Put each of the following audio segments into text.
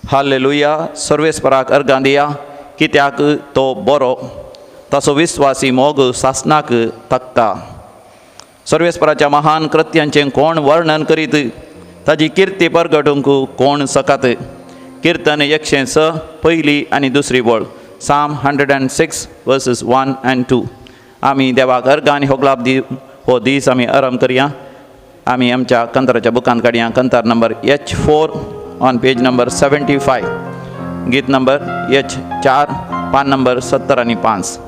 Hallelujah. सर्वेस्पराक अर्गां दिया, कित्याक तो बरो, ताचो विस्वासी मोग सासनाक तकता. सर्वेस्पराच्या महान कृत्यांचें कोण वर्णन करीत, ताची किर्ती परगटूंक कोण सकात. कीर्तन 106 पयली आनी दुसरी वळ. Psalm 106 verses 1 and 2. आमी देवाक अर्गां आनी होगलाप हो दीस आमी आरंभ करया. आमी आमच्या कंताराच्या बुकान काडया. कंतार number H4 on page number 75. गीत नंबर H4 पान नंबर 70 आणि 5.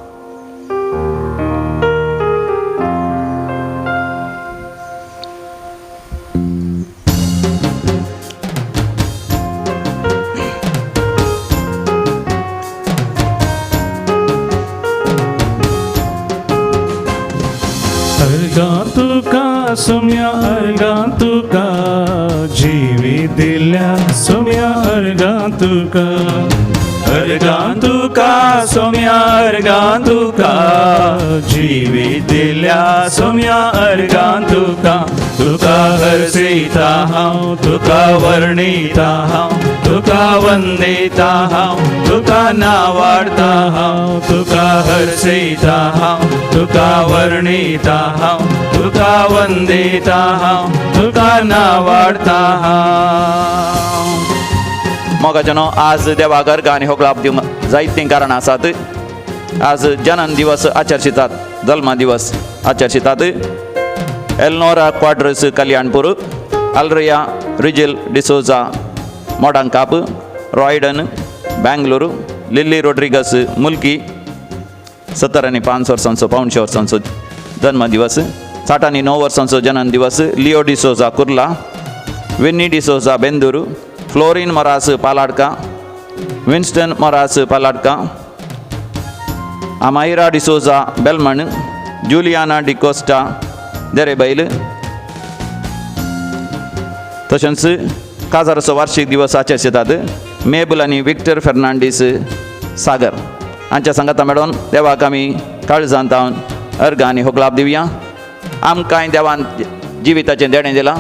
अर्गां तुका सोम्या, अर्गां तुका जिवीत दिल्या सोम्या, अर्गां तुका, अर्गां तुका सोम्या, अर्गां तुका जिवीत दिल्या सोम्या, अर्गां तुका. तुका हरसयता हांव, तुका वर्णिता हांव, तुका वंदिता हांव, तुका नावाडता हांव, तुका हरसयता हांव, तुका वर्णिता हांव, तुका वंदिता हांव, तुका नावाडता हांव. मोगाचनो आज देवाक अर्गां आनी होगलाप दिवंक जायतीं कारणां आसात. आज जनन दिवस आचरशितात, जल्म दिवस आचरशितात. एल्नोरा क्वाड्रस कल्याणपूर, अल्रिया रिजिल डिसोजा मोडांकाप, रॉयडन बेंगलुरू, लिली रोड्रिगस मुल्की 70 आणि 5 वर्सांचो, 500 वर्सांचो जन्मदिवस. 60 आणि 9 वर्सांचो जनन दिवस. लिओ डिसोजा कुर्ला, विन्नी डिसोजा बेंदूरू, फ्लोरिन मोरास पालाडका, विन्स्टन मोरास पालाडका, अमायरा डिसोजा बेलमण, जुलियाना डिकोस्टा देरेबैल. तशेंच काजाराचो वार्षिक दिवस आचरतात. मेबल आनी विक्टर फेर्नांडीस सागर हांच्या सांगाता मेळोन देवाक आमी काळजांतावन अर्गां आनी होगलाप दिवया. आमकांय देवान जिविताचें देणें दिलां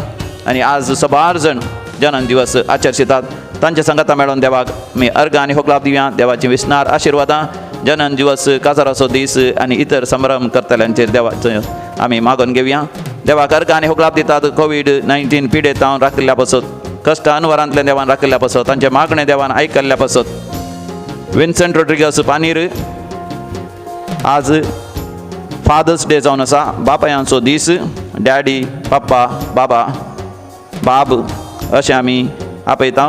आनी आज सबार जण जनन दिवस आचरशितात. तांच्या सांगाता मेळोन देवाक आमी अर्गां आनी होगलाप दिवया. देवाची विस्नार आशिर्वादां जनन दिवस, काजाराचो दीस आनी इतर संभ्रम करतल्यांचेर देवाचो आमी मागोन घेवया. देवाक अर्गां आनी होगलाप दितात. कोविड-19 पिडेतावन राखिल्ल्या पासत, कश्ट अनवरांतल्यान देवान राखिल्ल्या पासत, तांचे मागणें देवान आयकल्ल्या पासत. विन्सेंट रोड्रिगस पानीर, आज फादर्स डे जावन आसा, बापायांचो दीस. डॅडी, पप्पा, बाबा, बाब अशें आमी आपयता.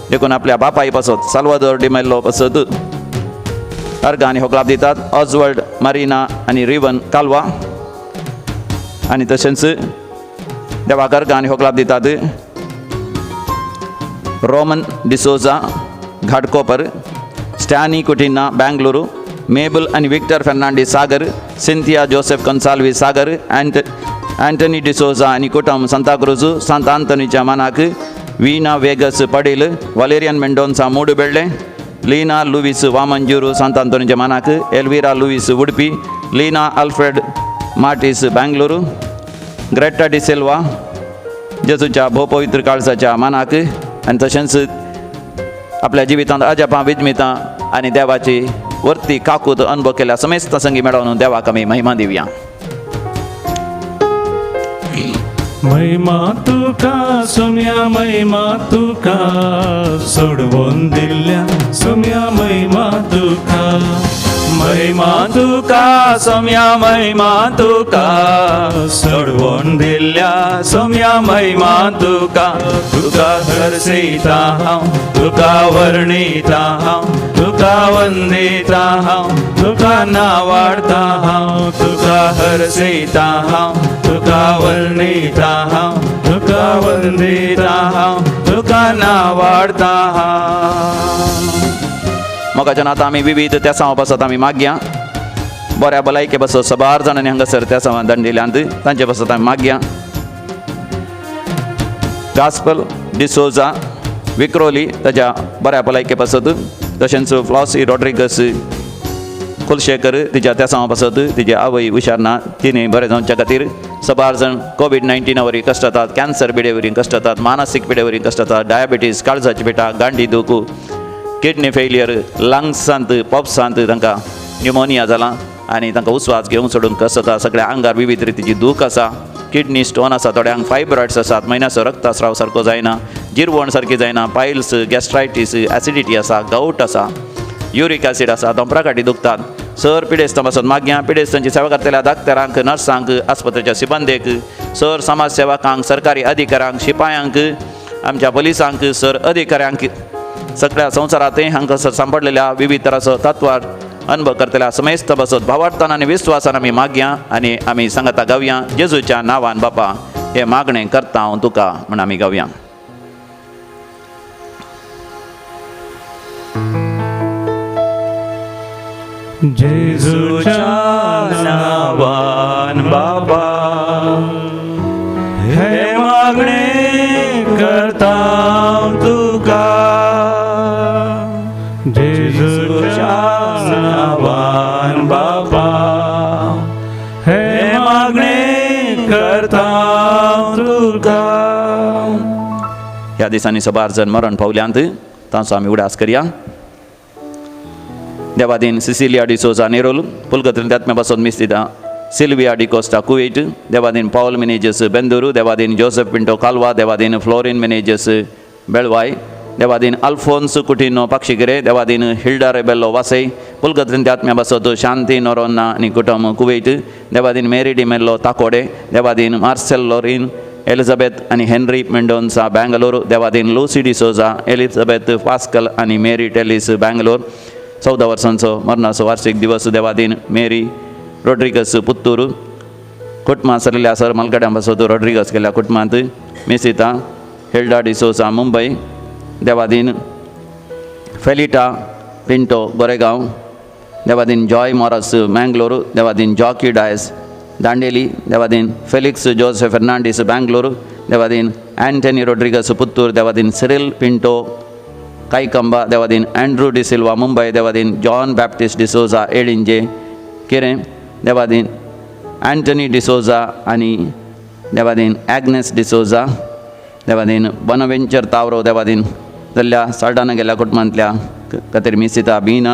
देखून आपल्या बापाय पासत, साल्वादोर डिमेल्लो पासत अर्गां आनी होगलाप दितात. ऑजवर्ल्ड मारिना आनी रिवन कालवा आनी तशेंच देवाक अर्गां आनी होगलाप दितात. रोमन डिसोजा घाटकोपर, स्टॅनी कुटिना बेंगलुरू, मेबल आनी विक्टर फेर्नांडीस सागर, सिंथिया जोसेफ कन्साल्वी सागर, एंटनी डिसोजा आनी कुटुंब सांताक्रूज सांत आंतोनीच्या मानाक, वीना वेगस पडेल, वलेरियन मेंडोन्सा मूडबेळ्ळे, लीना लुईस वामंजूरू सांत आंतोनीच्या मानाक, एल्विरा लुईस उडपी, लीना अल्फ्रेड मार्टिस बेंगलुरू, ग्रेटा डिसिल्वा जेजूच्या भोवपवित्र काळजाच्या मानाक. आनी तशेंच आपल्या जिवितांत अजापां विजमितां आनी देवाची वर्ती काकूत अनुभव केल्या समेस्त संगी मेळोवन देवाक आमी महिमा दिवया. महिमा तुका सोम्या, महिमा तुका सोडवून दिल्या सोम्या, महिमा तुका, महिमा तुका सोम्या, महिमा तुका सोडवून दिल्या सोम्या, महिमा तुका. तुका हरसयता हांव, तुका वर्णिता हांव, तुका वंदिता हांव, तुका नावाडता हांव, तुका हरसयता हांव, तुका वर्णिता हांव, तुका वंदिता हांव, तुका नावाडता हांव. मोगाच्यान आतां आमी विविध त्यासां पासत आमी मागया. बऱ्या भलायके पासत सबार जाणांनी हांगासर त्यासां दंडिल्यांत तांचे पासत आमी मागया. गास्पल डिसोजा विक्रोली ताच्या बऱ्या भलायके पासत तशेंच फ्लॉसी रॉड्रिगस कुलशेखर तिच्या त्या पासत तिचे आवय हुशार ना तिने बरे जावच्या खातीर सबार जण कोविड-19 वरी कश्ट जातात, कॅन्सर पिडेवरी कश्ट जातात, मानसीक पिडेवरी कश्ट जातात, डायबिटीज, काळजाची पिठा, गांडी दूख, किडनी फेलियर, लंग्सांत पॉप्सांत तांकां न्युमोनिया जाला आनी तांकां उस्वास घेवंक सोडून कस जाता. सगळ्या आंगार विविध रितीची दूख आसा, किडनी स्टोन आसा, थोड्यांक फायब्रॉइड्स आसात, म्हयन्याचो रक्तस्राव सारको जायना, जिरवण सारकी जायना, पायल्स, गॅस्ट्रायटीस, एसिडिटी आसा, गावट आसा, युरीक एसीड आसा, दोंपराकाटी दुखतात. सर पिडेस्त पासून माग्यां पिडेस्तांची सेवा करतल्या दाक्तरांक, नर्सांक, आस्पत्रेच्या सिबंदेक, सर समाज सेवकांक, सरकारी अधिकाऱ्यांक, शिपायांक, आमच्या पुलिसांक, सर अधिकाऱ्यांक, सगळ्या संवसारांत हांकां सर सांपडलेल्या विविध तराचो तत्वार अनुभव करतल्या समेस्त बसत भावार्थान आनी विस्वासान आमी मागया आनी आमी सांगता गावया जेजूच्या नांवान बापा हे मागणें करता हांव तुका म्हण आमी गावया. जेजूच्या नावान बाबा हे मागणे करता तुका. जेजूच्या नावान बाबा हे मागणे करता तुका. ह्या दिसांनी सबार जण मरण पावल्यांत तांचो आमी उडास करया. देवादीन सिसिलिया डिसोजा नेरोल पुलगत्रीन आत्म्या पासून मिस्तिता सिल्विया डिकोस्टा कुवेट, देवादीन पॉल मेनेजस बेंदुरू, देवादीन जोसेफ पिंटो कालवा, देवादीन फ्लोरिन मेनेजस बेळवाय, देवादीन अल्फोन्स कुटिनो पाक्षिगिरे, देवादीन हिल्डा रेबेल्लो वासई, पुलगत्रीन आत्म्या पासत शांती नोरोन्ना आनी कुटुंब कुवेट, देवादीन मेरी डिमेल्लो ताकोडे, देवादीन मार्सेल लोरीन, एलिझाबेथ आनी हेनरी मेंडोन्सा बँगलोर, देवादीन लुसी डिसोजा, एलिझाबेथ पास्कल आनी मेरी टेलिस बँगलोर. 14 वर्सांचो मरणाचो वार्षिक दिवस देवादीन मेरी रॉड्रिगस पुत्तूर. कुटुंबां सरलेल्या सर मलगड्यां पासत रॉड्रिगस गेल्या कुटुंबांत मिसिता हिल्डा डिसोसा मुंबय, देवादीन फेलिटा पिंटो गोरेगांव, देवादीन जॉय मॉरस मँगलोर, देवादीन जॉकी डायस दांडेली, देवादीन फेलिक्स जोसेफ फेर्नांडीस बँगलोर, देवादीन अँटनी रॉड्रिगस पुत्तूर, देवादीन सिरिल पिंटो काईकंबा, देवादीन अँड्रू डिसिल्वा मुंबय, देवादीन जॉन बॅप्टिस्ट डिसोजा एडिंजे केरें, देवादीन अँटनी डिसोजा आनी देवादीन ॲग्नेस डिसोजा, देवादीन बनवेंचर तावरो, देवादीन जाल्ल्या साल्डाना गेल्या कुटुंबांतल्या खातीर मिसिता बीना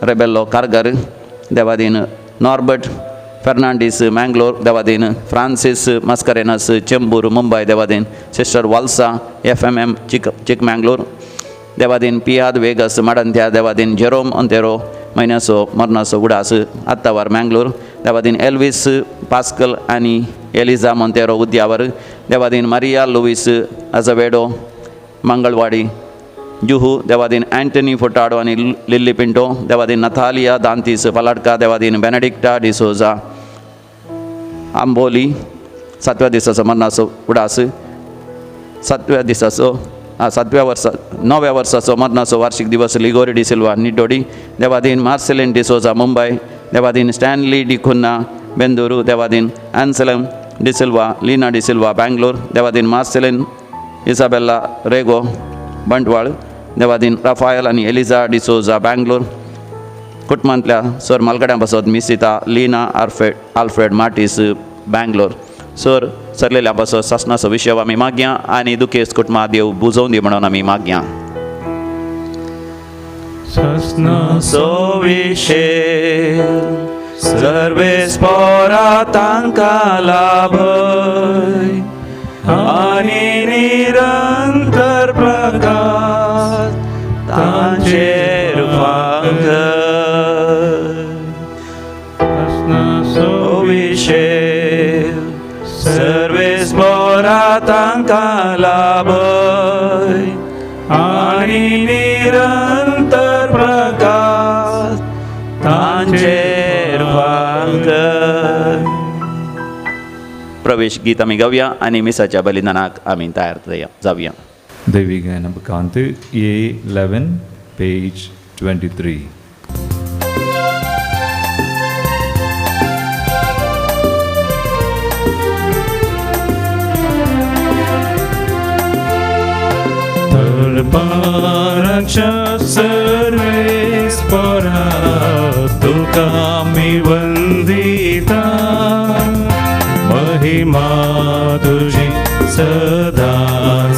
रेबेल्लो कारगर, देवादीन नॉर्बर्ट फेर्नांडीस मँगलोर, देवादीन फ्रांसीस मस्करेनस चेंबूर मुंबय, देवादीन सिस्टर वाल्सा FMM चिकमँगलोर, देवादीन पियाद वेगस माडंत्या, देवादीन जेरोम अंतेरो म्हयन्याचो मरणाचो उडास आत्तावार मँगलोर, देवादीन एल्विस पास्कल आनी एलिझा मोंतेरो उद्यावर, देवादीन मारिया लुईस अझवेडो मंगळवाडी जुहू, देवादीन अँटनी फुटाडो आनी लिल्ली पिंटो, देवादीन नथालिया दांतीस पलाडका, देवादीन बेनेडिक्टा डिसोजा आंबोली. 7व्या दिसाचो मरणाचो उडास 9व्या वर्साचो मरणाचो वार्षिक दिवस लिगोरी डिसिल्वा निडोडी, देवादीन मार्सेलिन डिसोजा मुंबय, देवादीन स्टॅनली डिकुन्ना बेंदुरू, देवादीन ॲन्सेलम डिसिल्वा लीना डिसिल्वा बँगलोर, देवादीन मार्सेलिन इसाबेल्ला रेगो बंटवाळ, देवादीन राफायल आनी एलिझा डिसोजा बँगलोर. कुटुंबांतल्या सर मालगड्यां पासत मिसिता लीना आल्फ्रेड मार्टीस बँगलोर. सर सरलेल्या पासत शासनाचो विशय आमी मागया आनी दुखेस्त कुटुंबां देव बुजोवन दी म्हणून आमी मागया. शासनाचो विशय सर्वेस पोरा तांकां लाभय आनी निरंतर प्रकाश तांचेर वांगय. शासनाचो विशय सर्वेस पोरा तांकां लाभय आनी निरंतर प्रकाश तांचेर वांगय. प्रवेश गीत आमी गावया आनी मिसाच्या बलिदानाक आमी तयार जावया. दैवी गायन बकांत A11 पेज 23. दरबाराच्या सर्वेस्परा तुका मी वंदिता महिमा तुझी सदा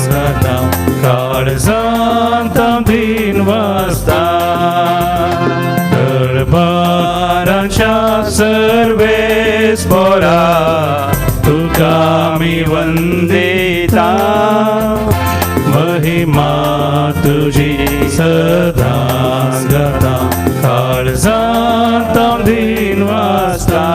सदा काळजांत दिन वाजता दरबाराच्या सर्वेस्परा तुका मी वंदिता महिमा तुझी सदा सदा काळजांत दिन वाजता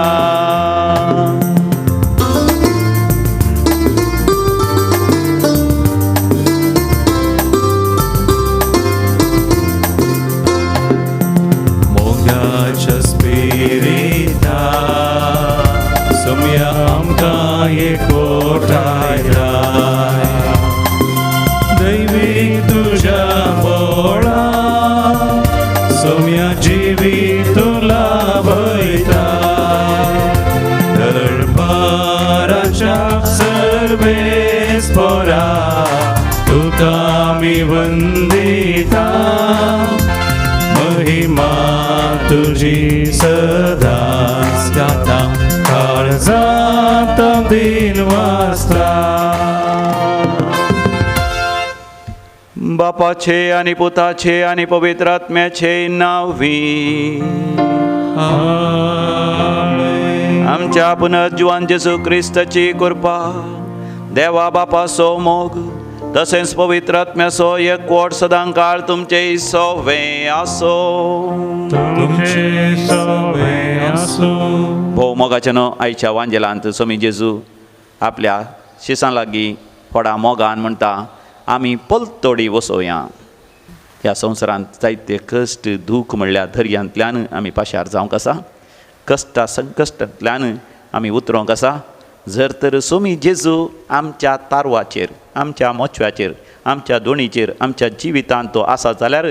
मोगाच्या स्पिरिता सुम्या आमकां एकवटायला दैवी तुझ्या बोळा सोम्या जीवी तुला भयता दरबाराच्या सर्वेस्परा तुका मी वंदिता महिमा तुझी सदा सदा काळजांत दिन वाजता बापाचे आणि पुताचे आणि पवित्र आत्म्याचे नावी आमच्या पुनर्जीवन जेजू ख्रिस्ताची कृपा देवा बापा सो मोग तसेच पवित्र आत्म्याचो एकवट सदां काळ तुमचे सोवे आसो तुमचे सोवे आसो भोव मोगाच्यान आयच्या वांजेलांत स्वामी जेजू आपल्या शिसां लागीं व्हडा मोगान म्हणटा आमी पलतोडी वसोया ह्या संवसारांत जायते कश्ट दूख म्हणल्यार दर्यांतल्यान आमी पाशार जावंक आसा कश्टा संकश्टांतल्यान आमी उतरोंक आसा जर तर स्वामी जेजू आमच्या तारवाचेर आमच्या मोचव्याचेर आमच्या दोणीचेर आमच्या जिवितांत तो आसा जाल्यार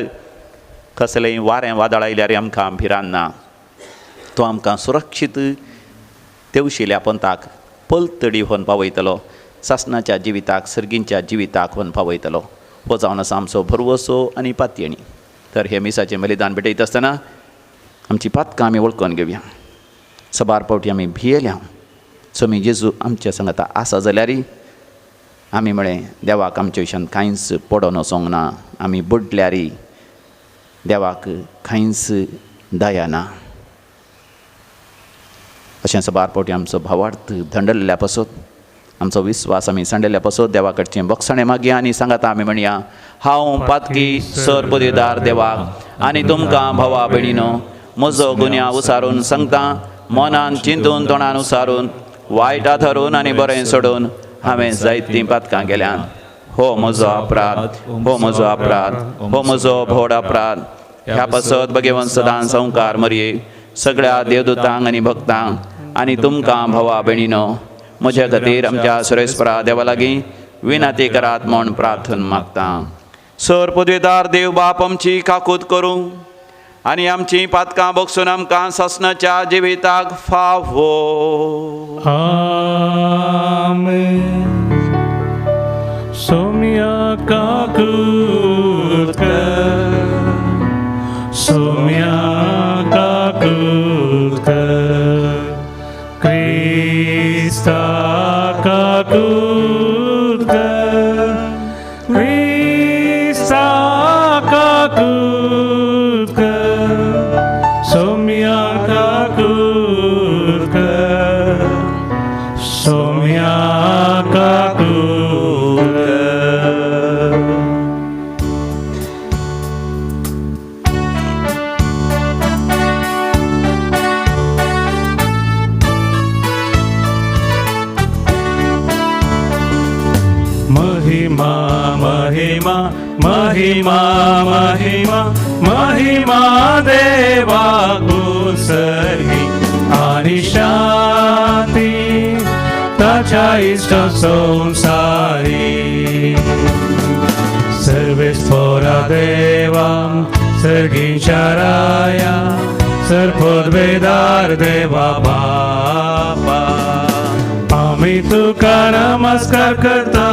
कसलेंय वारें वादळ आयल्यार आमकां भिरांत ना तो आमकां सुरक्षीत तेवशिल्या पंथाक पलतडी व्हरून पावयतलो सासणाच्या जिविताक सर्गींच्या जिविताक व्हरून पावयतलो हो जावन आसा आमचो भरवसो आनी पातयणी तर हे मिसाचें बलिदान भेटयत आसतना आमची पातकां आमी वळखून घेवया सबार पावटी आमी भियेल्या स्वामी जेजू आमच्या सांगाता आसा जाल्यार आमी म्हळें देवाक आमच्या विशयान कांयच पडोन वचोंक ना आमी बुडल्यार देवाक कांयच दया ना अशें सबार पावटी आमचो भावार्थ धंडलेल्या पासत आमचो विस्वास आमी सांडलेल्या पासत देवा कडचें बक्षणें मागया आनी सांगाता आमी म्हणया हांव पातकी सर पदवीदार देवाक आनी तुमकां भावा भयणीनो म्हजो गुन्या उसारून सांगता मनान चिंतून तोंडान उसारून वायटा धरून आनी बरें सोडून हांवें जायतीं पातकां केल्यान हो म्हजो अपराध हो म्हजो अपराध हो म्हजो भोड अपराध ह्या पासत भगवंत सदां संवकार मरये सगळ्या देवदूतांक आनी भक्तांक आनी तुमकां भावा भयणीनो म्हज्या खातीर आमच्या सुरेस्परा देवा लागीं विनंती करात म्हूण प्रार्थना मागता सर पदवीदार देव बाप आमची काकूत करूं आनी आमची पातकां बक्षून आमकां सासणाच्या जिविताक फावो आमेन सोम्या काकूत कर सोम्या काकूत कर क्रिस्ता काकूत कर क्रिस्ता काकूत कर सोम्या काकूत कर सोम्या काकूत कर महिमा महिमा महिमा महिमा महिमा देवा कुसरी आणि शांती ताच्या इष्ट संसारी सर्वेस्परा देवा सर्गींच्या राया सर्पद्वेदार देवा बापा आम्ही तुका नमस्कार करता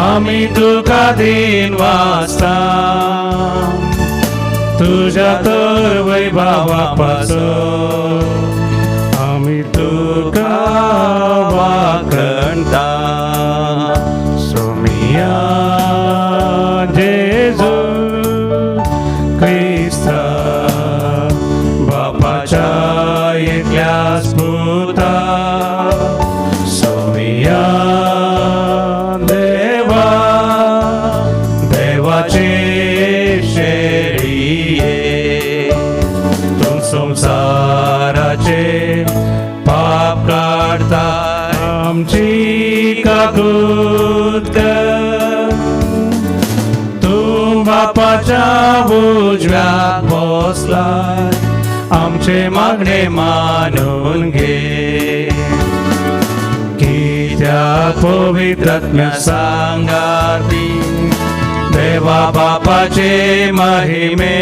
आम्ही तुका दिन वाचता तुझ्या तर वैभवापासून आम्ही तुका वाखणता सोमिया जेजू ख्रिस्ता बापाच्या एकल्या स्फुता सोमिया देवा देवाचे शेळिये तू संसाराचे पाप काढताय आमची काकूत कर तू बापाच्या उजव्यात बसलाय आमचे मागणे मानून घे कित्याक पवित्रात्म्या सांगाती देवा बापाचे महिमे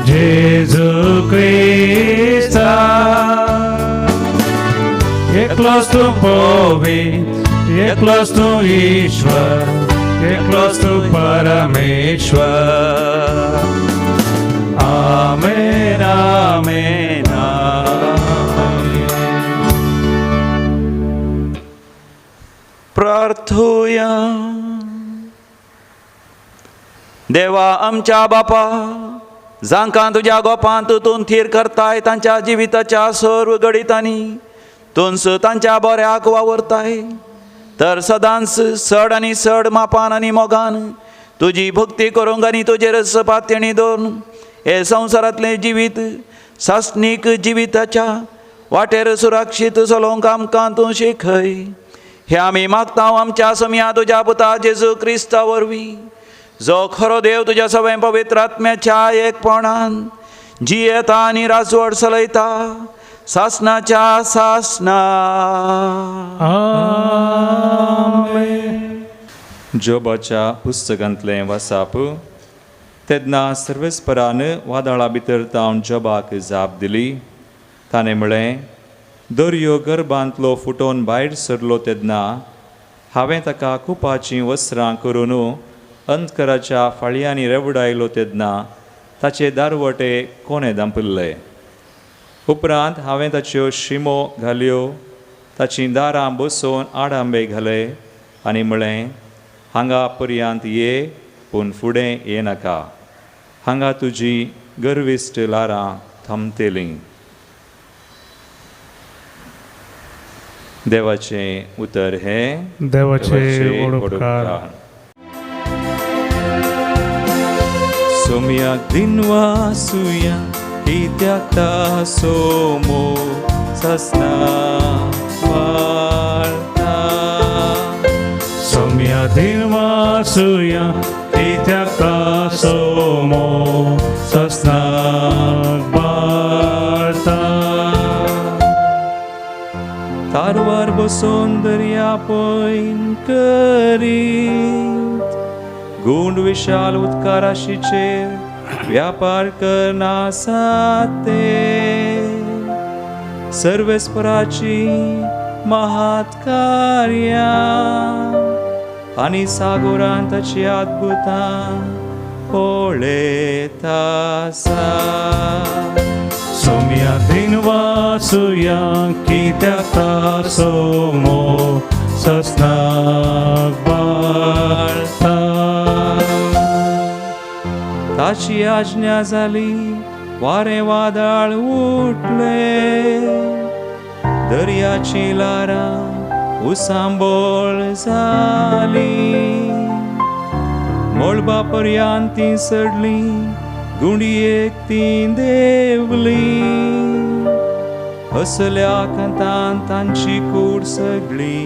जेजू ख्रिस्ता एकलोच तू पवित्र एकलोच तू ईश्वर एकलोच तू परमेश्वर आमेन आमेन आमेन. प्रार्थूया. देवा आमच्या बापा जांकां तुज्या गोपांत तूं थीर करताय तांच्या जिविताच्या सर्व गडितांनी तुंस तांच्या बऱ्याक वावरताय तर सदांच चड आनी चड मापान आनी मोगान तुजी भक्ती करूंक आनी तुजेर सपात्यणी दवरून हे संवसारांतलें जिवीत सासणीक जिविताच्या वाटेर सुरक्षीत चलोवंक आमकां तूं शिकय. हे आमी मागता आमच्या समिया तुज्या पुता जेजू क्रिस्ता वरवीं जो खरो देव तुज्या सगळे पवित्र आत्म्याच्या एकपणान जियेता आनी राजवट चलयता सासणाच्या सासणा. जोबाच्या पुस्तकांतलें वाचप. तेन्ना सर्वेस्परान वादळा भितर तावन जोबाक जाप दिली. ताणें म्हळें दर्यो गर्भांतलो फुटोवन भायर सरलो तेन्ना हांवें ताका कुपाचीं वस्त्रां करून अंतकराच्या फाळयांनी रेवडायलो तेन्ना ताचे दारवटे कोणें धांपले. उपरांत हांवें ताच्यो शिमो घाल्यो ताचीं दारां बसोवन आडांबे घाले आनी म्हळें हांगा पर्यंत ये पूण फुडें येनाका. हांगा तुजी गर्विश्ट लारां थमतेलीं. देवाचें उतर हे देवाचे उपकार. सोम्याक दिनवा सुया कित्याक ता सोमो ससना वार्ता. सोम्या दिनवा सुया कित्याक ता सोमो ससनाक वार्ता. तारवार बसोन दर्या पळयन करीत गुंड विशाल उदकाराशीचेर व्यापार करना साते. सर्वेस्पराची महात कार्या आनी सागोरान ताची अद्भुतां पळयता सा. सोम्या दिनवा सुया कित्याक ता सोमो ससनाक वार्ता. ताची आज्ञा जाली वारें वादळ उठले दर्याची लारां उसांबोळ जाली. मळबा पर्यंत ती सडली गुंडयेक ती देंवली. हसल्या कांतान तांची कूड सगळी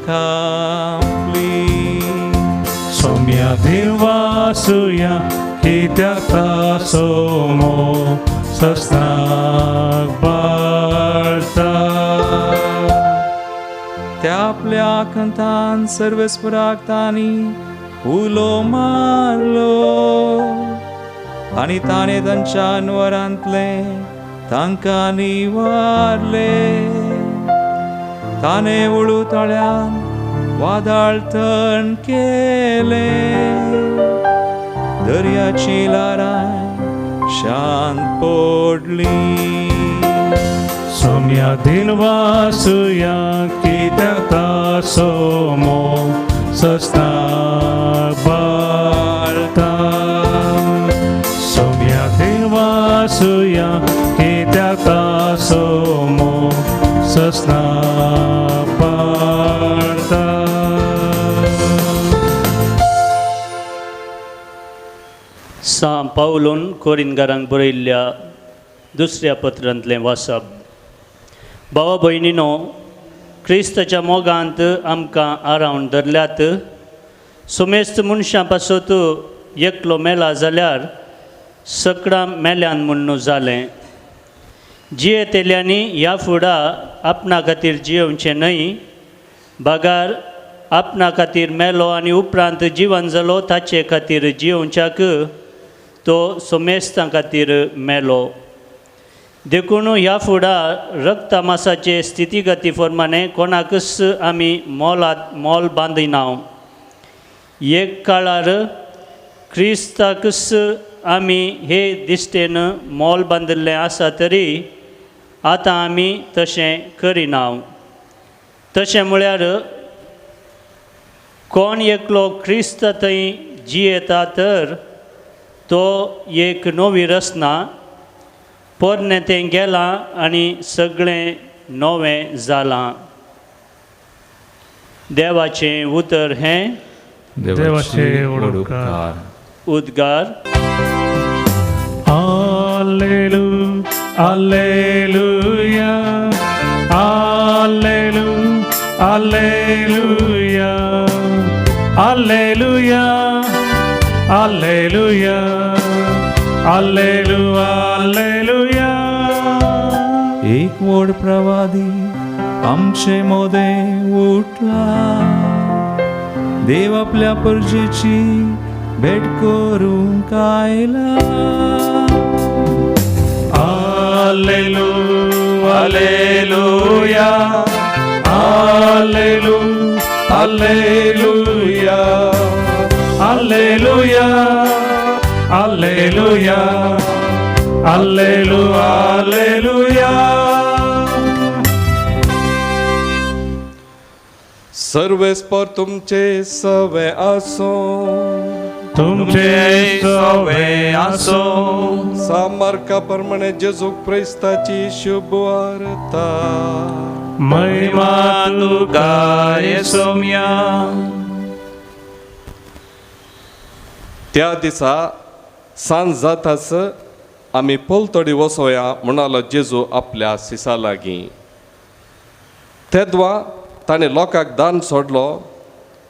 कांपली. सोम्या दिनवा सुया कित्याक ता सोमो ससनाक वार्ता. त्या आपल्या आखंतान सर्वेस्पराक तांणी उलो मारलो आनी ताणें तांच्या अनवरांतले तांकां निवारले. ताणें वळू तळ्यान वादळ थंड केले, दर्याची लाराय शांत पडली. सोम्या दिनवासुया कित्याक ता सोमो सस्ता बाळता. सोम्या दिनवासुया कित्याक ता सोमो सस्ता बाळता. सांत पावलोन कोरिंथकारांक बरयल्ल्या दुसऱ्या पत्रांतलें वाचप. भावा भयणीनो, क्रिस्ताच्या मोगांत आमकां आरावन धरल्यात. सुमेस्त मनशां पासत एकलो मेला जाल्यार सगळां मेल्यान म्हणून जालें. जियेतेल्यांनी ह्या फुडां आपणा खातीर जियोवचें न्हय, बागार आपणा खातीर मेलो आनी उपरांत जिवन जालो ताचे खातीर जियोवच्याक तो सोमेस्तां खातीर मेलो. देखून ह्या फुडां रक्त मासाचे स्थितीगती प्रमाणे कोणाकच आमी मोल बांदिना. एक काळार क्रिस्ताकच आमी हे दिश्टेन मोल बांदिल्लें आसा तरी आतां आमी तशें करिना. तशें म्हळ्यार कोण एकलो क्रिस्त थंय जियेता तर तो एक नवी रचना. पोरनें तें गेलां आनी सगळें नवें जालां. देवाचें उतर हें देवाचे उडोवकार. उद्गार. Alleluia, Alleluia, Alleluia, Alleluia, Alleluia, Alleluia, Alleluia. एक वड प्रवादी आमचे मोदे उठला, देव आपल्या परजेची भेट करूंक आयला. Alleluia, Alleluia, Alleluia, Alleluia, Alleluia, Alleluia, Alleluia. सर्वेस्पर तुमचे सवे आसो, तुमचे सवे आसो. सामार्का प्रमाणे जेजू क्रिस्ताची शुभ वार्ता. महिमा तुका येसोम्या. त्या दिसा सांज जाताच आमी पोलतडी वसोया म्हणालो जेजू आपल्या सिसा लागीं. तेदवा ताणें लोकांक दान सोडलो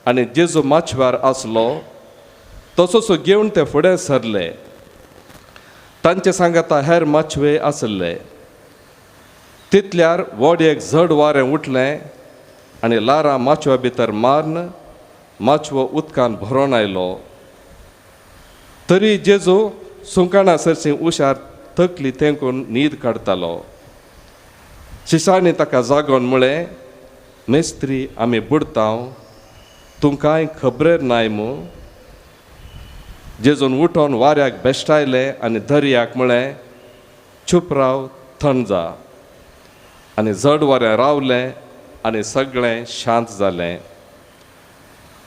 आनी जेजू माचव्यार आसलो तसोच घेवन ते फुडें सरले. तांचे सांगाता हेर माचवे आसले. तितल्यार व्हड एक झड वारें उठलें आनी लारां माचव्या भितर मारून माचवो उदकान भरोन आयलो. तरी जेजू सुंकाणा सरसी उशार तकली तेंकून न्हीद काडतालो. शिशांनी ताका जागोवन म्हळें, मेस्त्री आमी बुडतांव, तुमकांय खबरेर नाय मू. जेजून उठोन वाऱ्याक बेश्टायले आनी दर्याक म्हळें, चूप राव, थंड जा. आनी जड वारें रावलें आनी सगळें शांत जालें.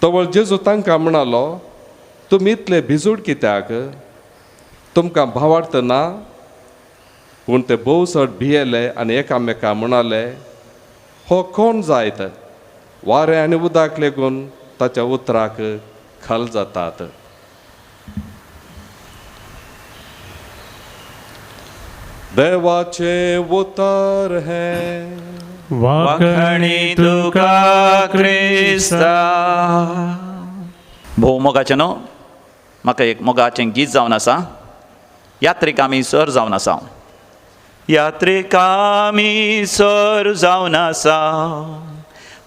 तवळ जेजू तांकां म्हणालो, तुमी इतले भिजूड कित्याक? तुमकां भावार्थ ना? पूण ते भोवसड भियेले आनी एकामेकां म्हणाले, हो कोण जायत? वारें आनी उदक लेगून ताच्या उतराक खल जातात. देवाचे उतर हें. वाखणी तुका क्रिस्ता. भोव मोगाचें न्हू. म्हाका एक मोगाचें गीत जावन आसा. यात्रेक आमी सर जावन आसा. यात्रेक आमी सर जावन आसा,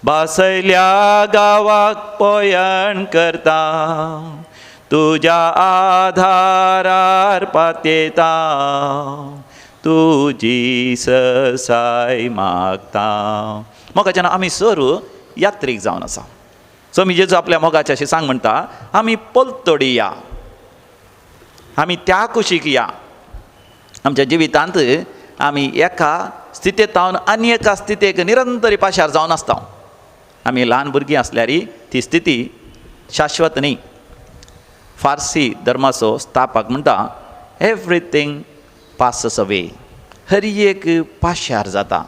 बासयल्या गांवाक पयण करता, तुज्या आधारार पातयता, तुजी ससाय मागता. मोगाचें आमी सर यात्रेक जावन आसा. सो मी जेजू आपल्या मोगाच्या अशी सांग म्हणटा आमी पलतडी या, आमी त्या कुशीक या. आमच्या जिवितांत आमी एका स्थितींतावन आनी एका स्थितीक निरंतरी पाशार जावन आसता. आमी ल्हान भुरगीं आसल्यार ती स्थिती शाश्वत न्ही. फार्सी धर्माचो स्थापक म्हणटा एवरीथींग पासस अवे. हर एक पाशार जाता.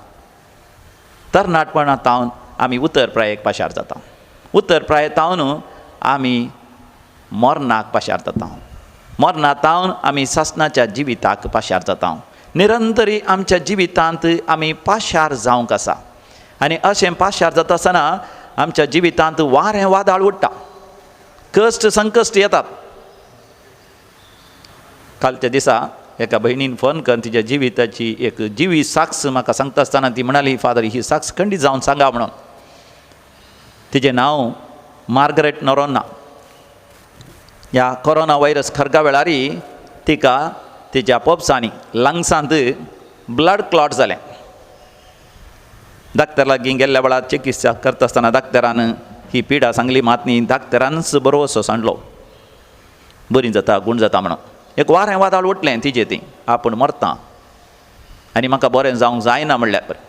तरणाटपणांतावन आमी उतरप्रायेक पाशार जाता. उतरप्रायेतावन आमी मरणाक पाशार जाता. मरणातावन आमी सासणाच्या जिविताक पाशार जाता. निरंतरी आमच्या जिवितांत आमी पाशार जावंक आसा. आनी अशें पाशार जाता आसतना आमच्या जिवितांत वारें वादळ उडटा, कश्ट संकश्ट येतात. कालच्या दिसा एका भयणीन फोन करून तिच्या जिविताची एक जिवी साक्ष म्हाका सांगता आसतना ती म्हणाली, फादर ही साक्ष खंडीत जावन सांगा म्हणून. तिचें नांव मार्गरेट नोरोन्ना. ह्या कोरोना व्हायरस खरगा वेळार तिका तिच्या पोपसांनी लंग्सांत ब्लड क्लॉट जालें. डाक्टर लागीं गेल्ल्या वेळार चिकित्सा करता आसतना डाक्टरान ही पिडा सांगली, मात न्ही डाक्टरानच बरो असो सांडलो बरी जाता गूण जाता म्हणून. एक वारें वादळ उठलें तिजें ती आपूण मरता आनी म्हाका बरें जावंक जायना म्हणल्यार बरें.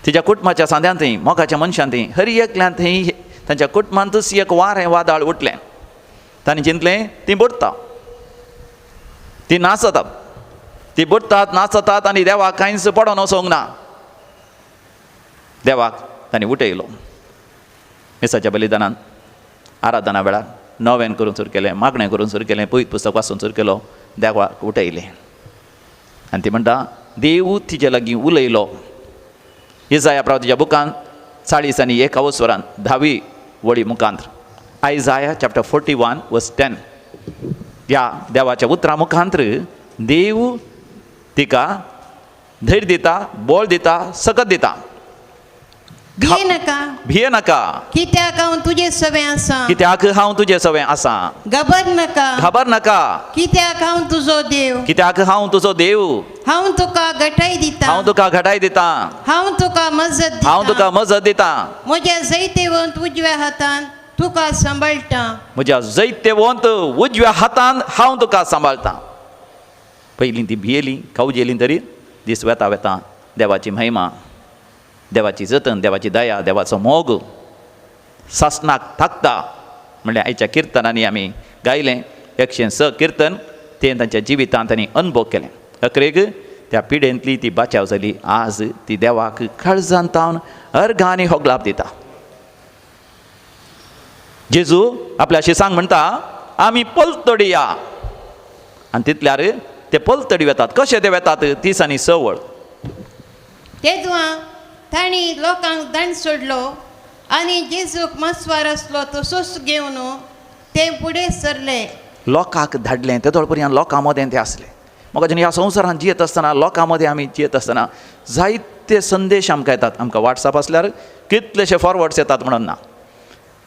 तिच्या कुटुंबाच्या सांद्यांतय मोगाच्या मनशांतय हर एकल्यांतय तांच्या कुटुंबांतच एक वारें वादळ उठलें. तांणी चिंतलें ती बुडटा, ती नाचतात, ती बुडटात नाचतात आनी देवाक कांयच पडोन वचोंक ना. देवाक तांणी उठयलो. मिसाच्या बलिदानान आराधना वेळार नवें करून सुरू केलें, मागणें करून सुरू केलें, पवित्र पुस्तक वाचून सुरू केलो, देवाक उठयलें. आनी ती म्हणटा देव तिचे लागीं उलयलो. इजाया प्रवादीच्या बुकांत 40 आनी 1 वरान 10वी वळी मुखांत आयजाया चॅप्टर 41 वर्स 10 ह्या देवाच्या उतरा मुखांतर देव तिका धैर्य दिता, बळ दिता, सकत दिता. भिये नाका कित्याक हांव तुजे सवें आसा. कित्याक हांव तुजे सवें आसा. घाबर नाका कित्याक हांव तुजो देव. कित्याक हांव तुजो देव. हांव तुका घटाय दिता. हांव तुका घटाय दिता. हांव तुका मजत दिता. हांव तुका मजत दिता. म्हज्या जैतेवंत उजव्या हातान तुका सांबाळटा. म्हज्या जैतेवंत उजव्या हातान हांव तुका सांबाळटा. पयलीं ती भियेली, खावजेली तरी दीस वेता वेता देवाची महिमा, देवाची जतन, देवाची दया, देवाचो मोग सासणाक थाकता म्हणल्यार आयच्या किर्तनांनी आमी गायलें. 106 किर्तन तें तांच्या जिवितांत तांणी अनुभव केलें. अकरेक त्या पिडेंतली ती बाचाव जाली. आज ती देवाक काळजांतावन अर्घ आनी होगलाप दिता. जेजू आपल्याशी सांग म्हणटा आमी पलतडी या. आनी तितल्यार ते पलतडी वेतात. कशे ते वेतात? 30 आनी 6 वळ. तेदुआ तांणी लोकांक दंड सोडलो आनी जेजूक मस्वार आसलो तसोच घेवन ते फुडें सरले. लोकांक धाडलें. तेदोळ पर्यंत लोकां मदें ते आसले. म्हाका ह्या संवसारांत जियेत आसतना, लोकां मदें आमी जियेत आसतना जायते संदेश आमकां येतात. आमकां वॉट्सॅप आसल्यार कितलेशे फॉरवर्ड्स येतात म्हणून ना,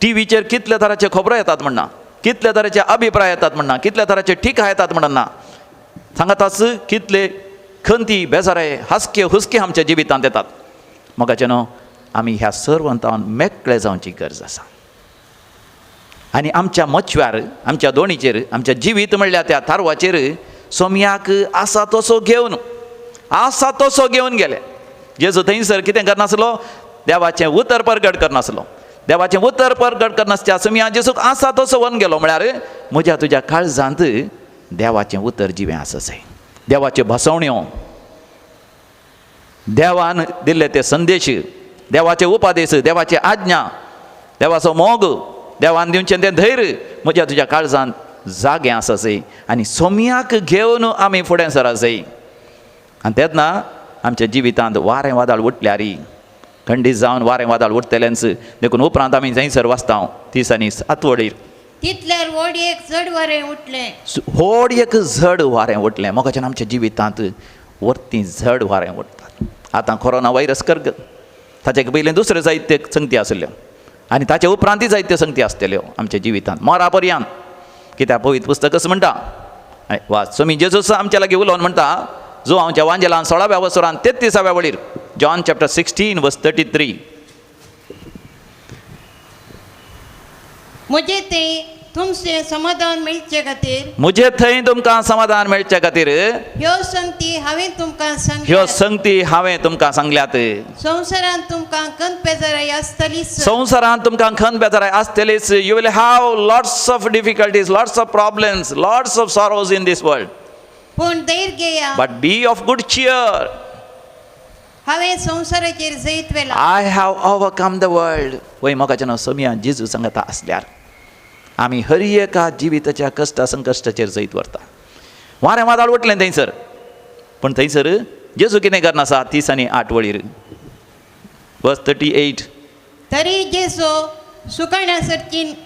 टीव्हीचेर कितले तरांचे खबरो येतात म्हणना, कितले तरांचे अभिप्राय येतात म्हणना, कितले तरांचे टिका येतात म्हणून ना. सांगाताच कितले खंती बेजारे हासके हुसके आमच्या जिवितांत येतात. मोगाचे न्हू, आमी ह्या सर्वंतान मेकळे जावची गरज आसा. आनी आमच्या मचव्यार, आमच्या दोणीचेर, आमच्या जिवीत म्हणल्यार त्या थारवाचेर सोम्याक आसा तसो घेवन, आसा तसो घेवन गेले. जेजू थंयसर कितें करनासलो? देवाचें उतर परगट करनासलो. देवाचें उतर परगट करनासत्या सोम्या जेजूक आसा तसो व्हरून गेलो. म्हळ्यार म्हज्या तुज्या काळजांत देवाचें उतर जिवें आसा जाय. देवाच्यो भासवण्यो, देवान दिल्ले ते संदेश, देवाचे उपादेश, देवाची आज्ञा, देवाचो मोग, देवान दिवचें तें धैर्य म्हज्या तुज्या काळजांत जागे आसा जाय. आनी सोम्याक घेवन आमी फुडें सरा जाय. आनी तेन्ना आमच्या जिवितांत वारें वादळ उठल्यार खंडीत जावन वारें वादळ उठतलेंच देखून उपरांत आमी थंयसर वाचता 30 आनी 7 वळीर तितल्यार व्हड एक जड वारें उठलें. व्हड एक जड वारें उठलें. मोगाच्यान आमच्या जिवितांत वर्ती जड वारें उठतात. आतां कोरोना व्हायरस करग, ताचे पयलें दुसऱ्यो जायत्यो संगती आसल्यो आनी ताचे उपरांतय जायत्यो संगती आसतल्यो आमच्या जिवितांत मरा पर्यंत. कित्याक पवित्र पुस्तक असं म्हणटा, वा सोमी जेजूस आमच्या लागीं उलोवन म्हणटा, जो आमच्या वांजेलान 16व्या वसरान 33व्या वळीर, जॉन चॅप्टर 16 वर्स 33, म्हजे ते तुमचे समाधान मेळचे खातीर म्हजे थंय तुमकां समाधान मेळचे खातीर ह्यो संगती हांवें तुमकां ह्यो सांगल्यात. संगती हांवें तुमकां सांगल्यात. संवसारांत तुमकां कंत बेजाराय आसतलीच, संवसारांत तुमकां खंत बेजाराय आसतलीच. You will have lots of difficulties, lots of problems, lots of sorrows in this world. पूण धैर्य घेया, but be of good cheer. हांवें संवसाराचेर जैत वेला. I have overcome the world. वय मोगाच्या नांव सोम्या जेजू सांगता आसल्यार आमी हर एका जिविताच्या कश्टा संकश्टाचेर जैत व्हरता. वारें वादळ उठलें थंयसर, पूण थंयसर जेजू कितें करनासा 30 आनी 8 वळीर. वर्स 38. तरी जेसो सुकाणा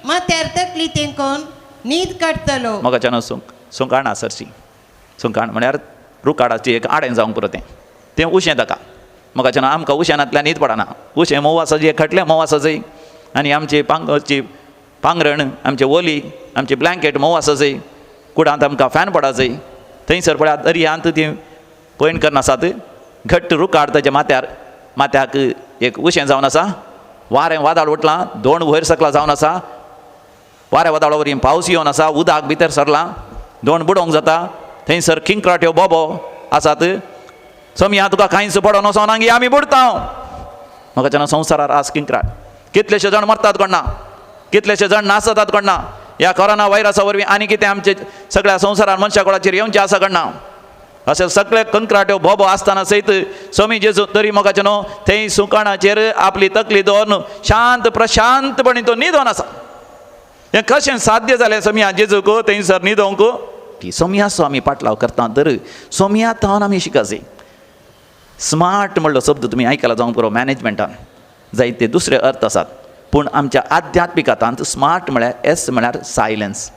माथ्यार तकली तेंकोन न्हीद काडटलो. मोगाच्या नांव सुकाणा सरची. सुकाण म्हळ्यार रुकाडाची एक आडें जावंक पुरो तें उशें ताका. मोगाच्या नांव आमकां उशेनांतल्यान न्हीद पडना. उशें मोवासाचें खटलें मोवासाचें आनी आमची पांगरण, आमचे ओली, आमचे ब्लँकेट मोवासाचें, कुडांत आमकां फॅन पडाचें. थंयसर पळयात दर्यांत ती पयण करनासात, घट्ट रुकाड ताच्या माथ्याक एक उशें जावन आसा. वारें वादळ उठलां, दोंड वयर सकला जावन आसा. वारें वादळा वरवीं पावस येवन आसा, उदक भितर सरलां, दोंड बुडोवंक जाता. थंयसर किंकराट्यो बोबो आसात. सोम्या तुका कांयच पडो नसो नांगी आमी बुडता. म्हाका संवसारार आज किंकराट. कितलेशे जाण मरतात कोणना, कितलेशे जाण नासतात कोणना. ह्या कोरोना व्हायरसा वरवीं आनी कितें आमचे सगळ्या संवसारान मनशा कुळाचेर येवचें आसा कोणना. अशें सगळे कंकराट्यो बोबो आसतना सयत सोमी जेजू तरी मोगाचें न्हू थंय सुकाणाचेर आपली तकली दवरून शांत प्रशांतपणी तो न्हिदोन आसा. हें कशें साध्य जालें सोम्या जेजूक थंयसर न्हिदोवंक. की सोम्याचो आमी पाटलाव करता तर सोम्या तावन आमी शिकाचे. स्मार्ट म्हणलो शब्द तुमी आयकला जावंक पुरो मॅनेजमेंटान. जायते दुसरे अर्थ आसात, पूण आमच्या आध्यात्मिकांत स्मार्ट म्हळ्यार एस म्हळ्यार सायलन्स,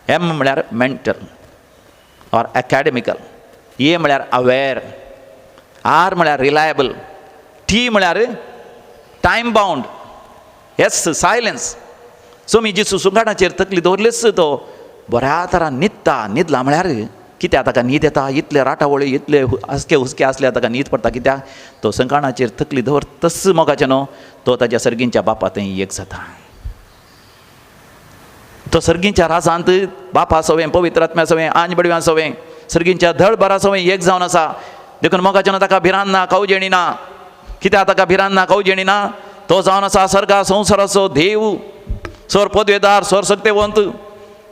एम म्हळ्यार मेंटल ऑर एकाडेमिकल, ए म्हळ्यार अवेर, आर म्हळ्यार रिलायबल, टी म्हळ्यार टायम बाउंड, एस सायलन्स. सोमी जेजू सुकाणाचेर तकली दवरलीच तो बऱ्या तरान न्हिदला म्हळ्यार कित्याक ताका न्हीद येता. इतले राटावळी, इतले हसके हुसके आसल्यार ताका न्हीद पडटा. कित्याक तो संकाणाचेर तकली दवर तस मोगाचें न्हू तो ताच्या सर्गींच्या बापा थंय एक जाता. तो सर्गींच्या राजांत बापा सवें, पवित्र आत्म्या सवें, आंज बडव्या सवें, सर्गींच्या धडभरा सवें एक जावन आसा. देखून मोगाचें न्हू ताका भिरांत ना, कवजेणी ना. कित्याक ताका भिरांत ना, कवजेणी ना. तो जावन आसा सर्गा संवसाराचो देव, सोर पदवेदार, सोर सत्तेवंत.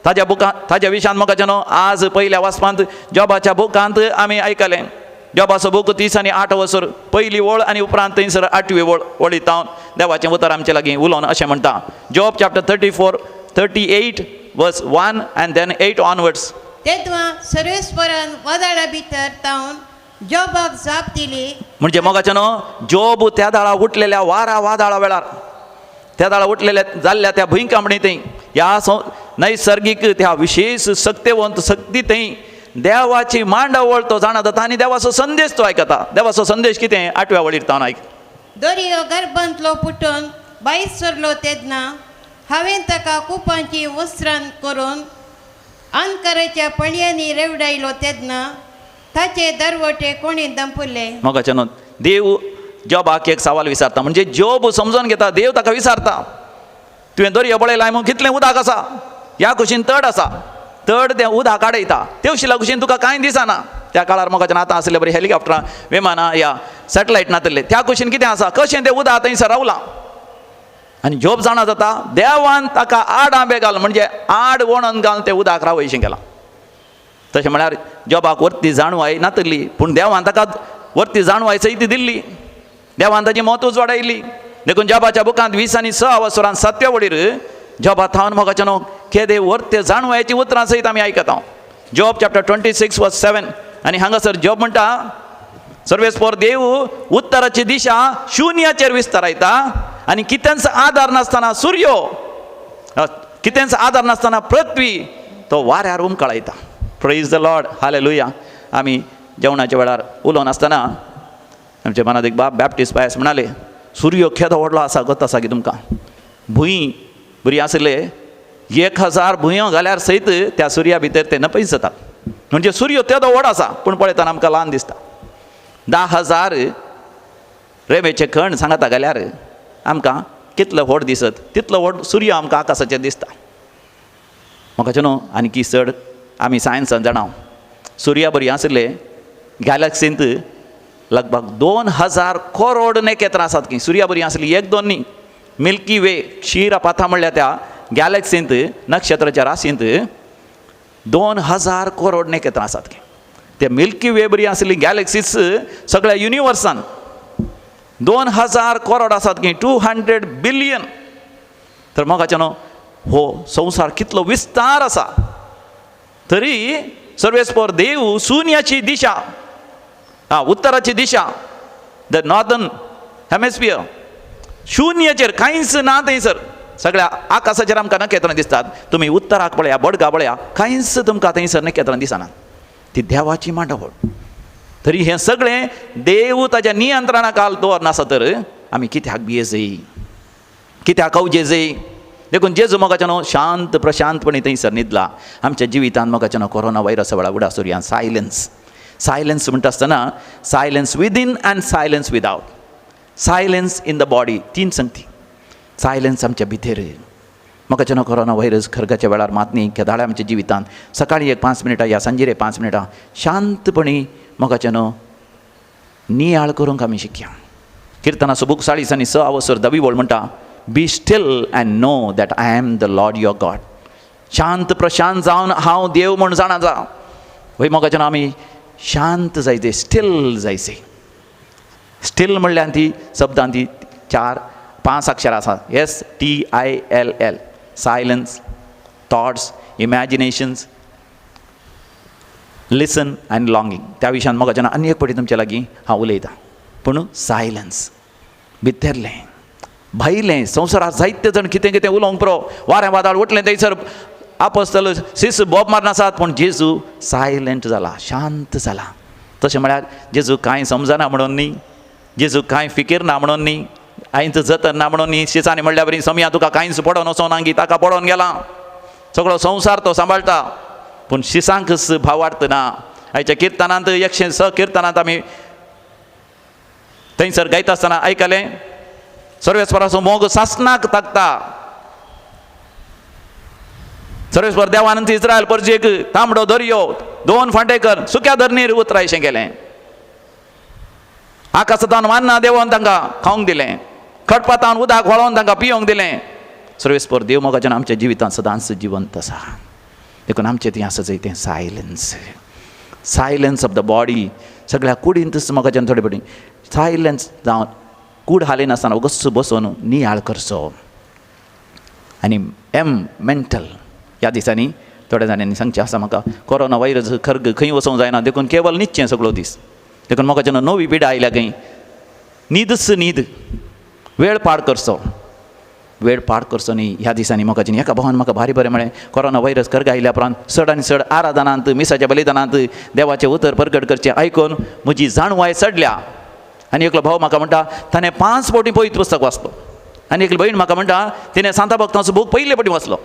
ताज्या विशयान मोगाचें न्हू आज पयल्या वाचपांत जॉबाच्या बुकांत आमी आयकलें. जॉबाचो बूक 30 आनी 8 वसर पयली ओळ आनी उपरांत थंयसर 8वी ओळीत हांव देवाचें उतर आमचे लागीं उलोवन अशें म्हणटा. जॉब चॅप्टर 34, 38 वर्स 1 and then 8 onwards. तेदवा सर्वेस्परान वादळा भितर तावन जॉबाक जाप दिली. म्हणजे मोगाचें न्हू जॉब त्या दाळा उठलेल्या वादळा वेळार, त्या दाळा उठलेल्या जाल्ल्या त्या भुंयकांपणी थंय ह्या नैसर्गीक त्या विशेष सत्तेवंत शक्ती थंय देवाची मांडावळ तो जाणा जाता आनी देवाचो संदेश तो आयकता. देवाचो संदेश कितें 8व्या वळीर तावन आयक. दर्यो गर्भांतलो फुटून भायर सरलो तेदना हांवें ताका कुपांची वस्त्रां करून आनकराच्या पळयांनी रेवडायलो तेदना ताचे दरवटे कोणी दंपले. मोगाचें न्हू देव जॉबाक एक सवाल विचारता. म्हणजे जॉब समजून घेता, देव ताका विचारता तुवें दर्यो पळयलाय म्हूण कितलें उदक आसा, ह्या कुशीन तड आसा, तड तें उदक आडयता. तेवशिल्ल्या कुशीन तुका कांय दिसना. त्या काळार मोगाचें आतां आसले बरें हेलिकॉप्टरां, विमानां या सॅटेलायट नातले. त्या कुशीन कितें आसा, कशें तें उदक थंयसर रावलां. आनी जॉब जाणा जाता देवान ताका 8 आंबे घाल म्हणजे 8 वणन घालून तें उदक रावयशें केलां. तशें म्हळ्यार जॉबाक वर्ती जाणवाय नातली, पूण देवान ताका वर्ती जाणवाय सयती दिल्ली. देवान ताची महत्व वाडयली. देखून जॉबाच्या बुकांत 20 आनी 6 वसरांत 7व्या वळीर जॉबा थावन मोगाचें न्हू केदे वर्ते जाणवायची उतरां सयत आमी आयकता. जॉब चॅप्टर 26 वर्स 7 आनी हांगासर जॉब म्हणटा सर्वेस्पर देव उत्तराची दिशा शुन्याचेर विस्तारायता आनी कितेंच आदार नासतना सूर्य, कितेंच आदार नासतना पृथ्वी तो वाऱ्यार उमकळायता. Praise the Lord, hallelujah. आमी जेवणाच्या वेळार उलोवन आसतना आमचे मनात एक बाब बॅप्टिस्ट पायस म्हणाले सूर्य केदो व्हडलो आसा गत आसा की तुमकां. भुंय बरी आसले 1000 भुंयो घाल्यार सयत त्या सुर्या भितर ते नपयस जातात. म्हणजे सूर्य तेदो व्हड आसा पूण पळयतना आमकां ल्हान दिसता. 10,000 रेंवेचे कण सांगता घाल्यार आमकां कितलो व्हड दिसत तितलो व्हड सूर्य आमकां आकाशाचेर दिसता. म्हाका न्हू आनी चड आमी सायन्सान जाणा सुर्या बरी आसले गॅलॅक्सींत लगभग 2000 करोड नखेत्रां आसात की सुर्या बरी आसली 1-2 न्ही. मिल्की वे क्षीरपथा म्हणल्यार त्या गॅलॅक्सींत नक्षत्राच्या राशींत 2000 करोड नखेत्रां आसात की. ते मिल्की वे बरी आसली गॅलॅक्सीज सगळ्या युनिवर्सान 2000 करोड आसात की 200 बिलियन. तर म्हाका न्हू हो संवसार कितलो विस्तार आसा तरी सर्वेस्पर देव शून्याची दिशा उत्तराची दिशा द नॉर्थन हेमिस्फियर शुन्याचेर कांयच ना थंयसर सगळ्या आकाशाचेर आमकां नखेत्रां दिसतात. तुमी उत्तराक पळया बडगा पळया कांयच तुमकां थंयसर नखेत्रां दिसनात. ती देवाची मांडवळ. तरी हें सगळें देव ताच्या नियंत्रणा खाल दवरनासा तर आमी कित्याक भियेजय कित्याक अवजेजय. देखून जेजू मोगाचें न्हू शांत प्रशांतपणी थंयसर न्हिदला. आमच्या जिवितांत मोगाचें न्हू कोरोना वायरसा वेळा उडा सुर्यान सायलन्स म्हणटा आसतना silence within end silence without. Silence in the body 3 संगती. सायलन्स आमच्या भितर मोगाचें न्हू कोरोना वायरस खरगाच्या वेळार मात न्ही केदाळे आमच्या जिवितांत सकाळीं 5 मिनटां या सांजेर 5 मिनटां शांतपणी मोगाचें न्हू नियाळ करूंक आमी शिकया. किर्तनाचो बूक 40:6 दावी वळ म्हणटा be still and know that I am the Lord your God. शांत प्रशांत जावन हांव देव म्हूण जाणा जा. वय मोगाचें न्हू आमी शांत जायचे स्टील जायचे. स्टील म्हणल्यार ती शब्दांत ती 4-5 अक्षरां आसा STILL. Silence thoughts imaginations listen and longing. त्या विशयान मोगाचें आनी एक फावटी तुमचे लागीं हांव उलयतां. पूण सायलन्स भितरलें भायलें संवसारांत जायते जाण कितें कितें उलोवंक पुरो वारें वादळ उठलें थंयसर आपोस्तल शिस बोब मारन आसात पूण जेजू सायलंट जाला शांत जाला. तशें म्हळ्यार जेजू कांय समजना म्हणून न्ही जेजू कांय फिकीर ना म्हणून न्ही आयज जतन ना म्हणून न्ही. शिसांनी म्हणल्या बरी समया तुका कांयच पडोन वचों नांगी ताका पडोन गेला. सगळो संवसार तो सांबाळटा पूण शिसांकच भाव वाडटना. आयच्या किर्तनांत 106 किर्तनांत आमी थंयसर गायता आसतना आयकलें सर्वेस्पराचो मोग सासणाक ताकता. सर्वेस्पर देवानंत इस्रायल परजेक तांबडो दर्यो 2 फांटे कर सुक्या धरणीर उतरायशें गेलें. आकाशांतल्यान मान्ना देवान तांकां खावंक दिलें. खटपातान उदक वळोवन तांकां पियोंक दिलें. सर्वेस्पर देव मोगाचें आमच्या जिवितांत सदांच जिवंत आसा. देखून आमचें तें आसा तें सायलन्स ऑफ द बॉडी. सगळ्या कुडींत मोगाचें थोडे फावटी सायलन्स जावन कूड हाली नासतना उगच बसून नियाळ करचो. आनी मेंटल ह्या दिसांनी थोड्या जाणांनी सांगचें आसा म्हाका कोरोना वायरस खरग खंय वचोंक जायना. देखून केवल न्हिदचें सगळो दीस. देखून मोगाचें नवी पिढी आयल्या खंय न्हीद वेळ पाड करचो न्ही. ह्या दिसांनी मोगाचें एका भावान म्हाका भारी बरें म्हळें कोरोना वायरस खरग आयल्या उपरांत चड आनी चड आराधनांत मिसाच्या बलिदानांत देवाचें उतर प्रगट करचें आयकून म्हजी जाणवाय चडल्या. आनी एकलो भाव म्हाका म्हणटा ताणें 5 फावटी पयत पुस्तक वाचलो. आनी एकली भयण म्हाका म्हणटा तिणें सांता भक्तांचो बूक पयले फावटी वाचलो.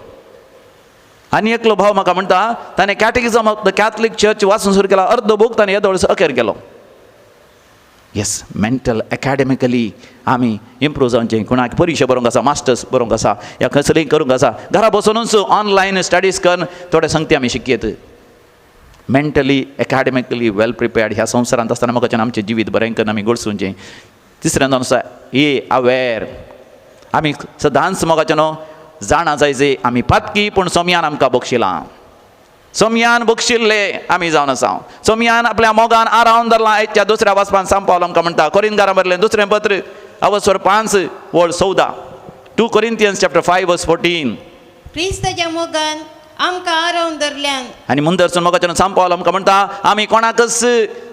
आनी एकलो भाव म्हाका म्हणटा ताणें कॅटेकिझम ऑफ द कॅथलीक चर्च वाचून सुरू केला. अर्द बूक ताणें येदोळस अखेर केलो. येस मेंटल एकाडेमिकली आमी इम्प्रूव जावचें. कोणाक परीक्षा बरोवंक आसा मास्टर्स बरोवंक आसा या कसलीय करूंक आसा घरा बसूनच ऑनलायन स्टडीज करून थोडे संगती आमी शिकयत. मेंटली एकाडेमिकली वेल प्रिपेर्ड ह्या संवसारांत आसतना म्हाका आमचें जिवीत बरें करून आमी घडसूंचें. तिसऱ्यान जावन आसा अवेर. आमी सदांच मोगाचें न्हू जाणा जायचे आमी पातकी पूण सोमयान आमकां बक्षिलां. सोमयान बक्षिल्ले आमी जावन आसा. सोमयान आपल्या मोगान आरावन धरलां. आयच्या दुसऱ्या वाचपान सांपावलो आमकां म्हणटा कोरिंथकारां बरयलें 2रें पत्र 5:14 2 Corinthians chapter 5:14. क्रिस्ताच्या मोगान आमकां आरावन धरल्यान. आनी मुंदरसून मोगाचें सांपावलो आमकां म्हणटा आमी कोणाकच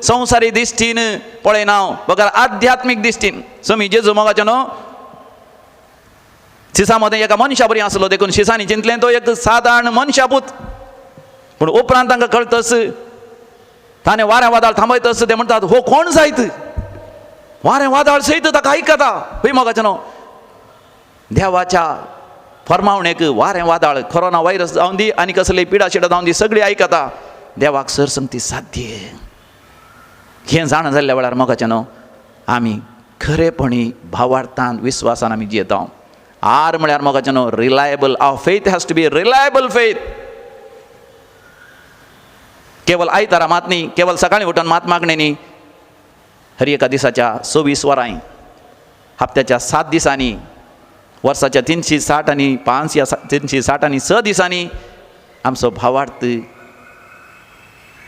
संवसारी दिश्टीन पळयना बगर आध्यात्मीक दिश्टीन. सोमी जेजू मोगाचें न्हू शिसा मदें एका मनशा बरी आसलो. देखून शिसांनी चिंतलें तो एक सादारण मनशापूत पूण उपरांत तांकां कळटस ताणें वारें वादळ थांबयतस ते म्हणटात हो कोण जायत वारें वादळ सयत ताका आयकता. खंय मोगाचें न्हू देवाच्या फर्मावणेक वारें वादळ कोरोना वायरस जावन दी आनी कसलीय पिडा शिडा जावन दी सगळीं आयकता. देवाक सरसंगती साध्य. हें जाण जाल्ल्या वेळार मोगाचें न्हू आमी खरेपणी भावार्थान विस्वासान आमी जियेता. आर म्हळ्यार मोगाचें न्हू reliable. Our faith has to be reliable faith. केवळ आयतारा मात न्ही, केवळ सकाळीं उठून मात मागणें न्ही. हर एका दिसाच्या 24 वरांय, हप्त्याच्या 7 दिसांनी, वर्साच्या 360 आनी 5 या 360 आनी 6 दिसांनी आमचो भावार्थ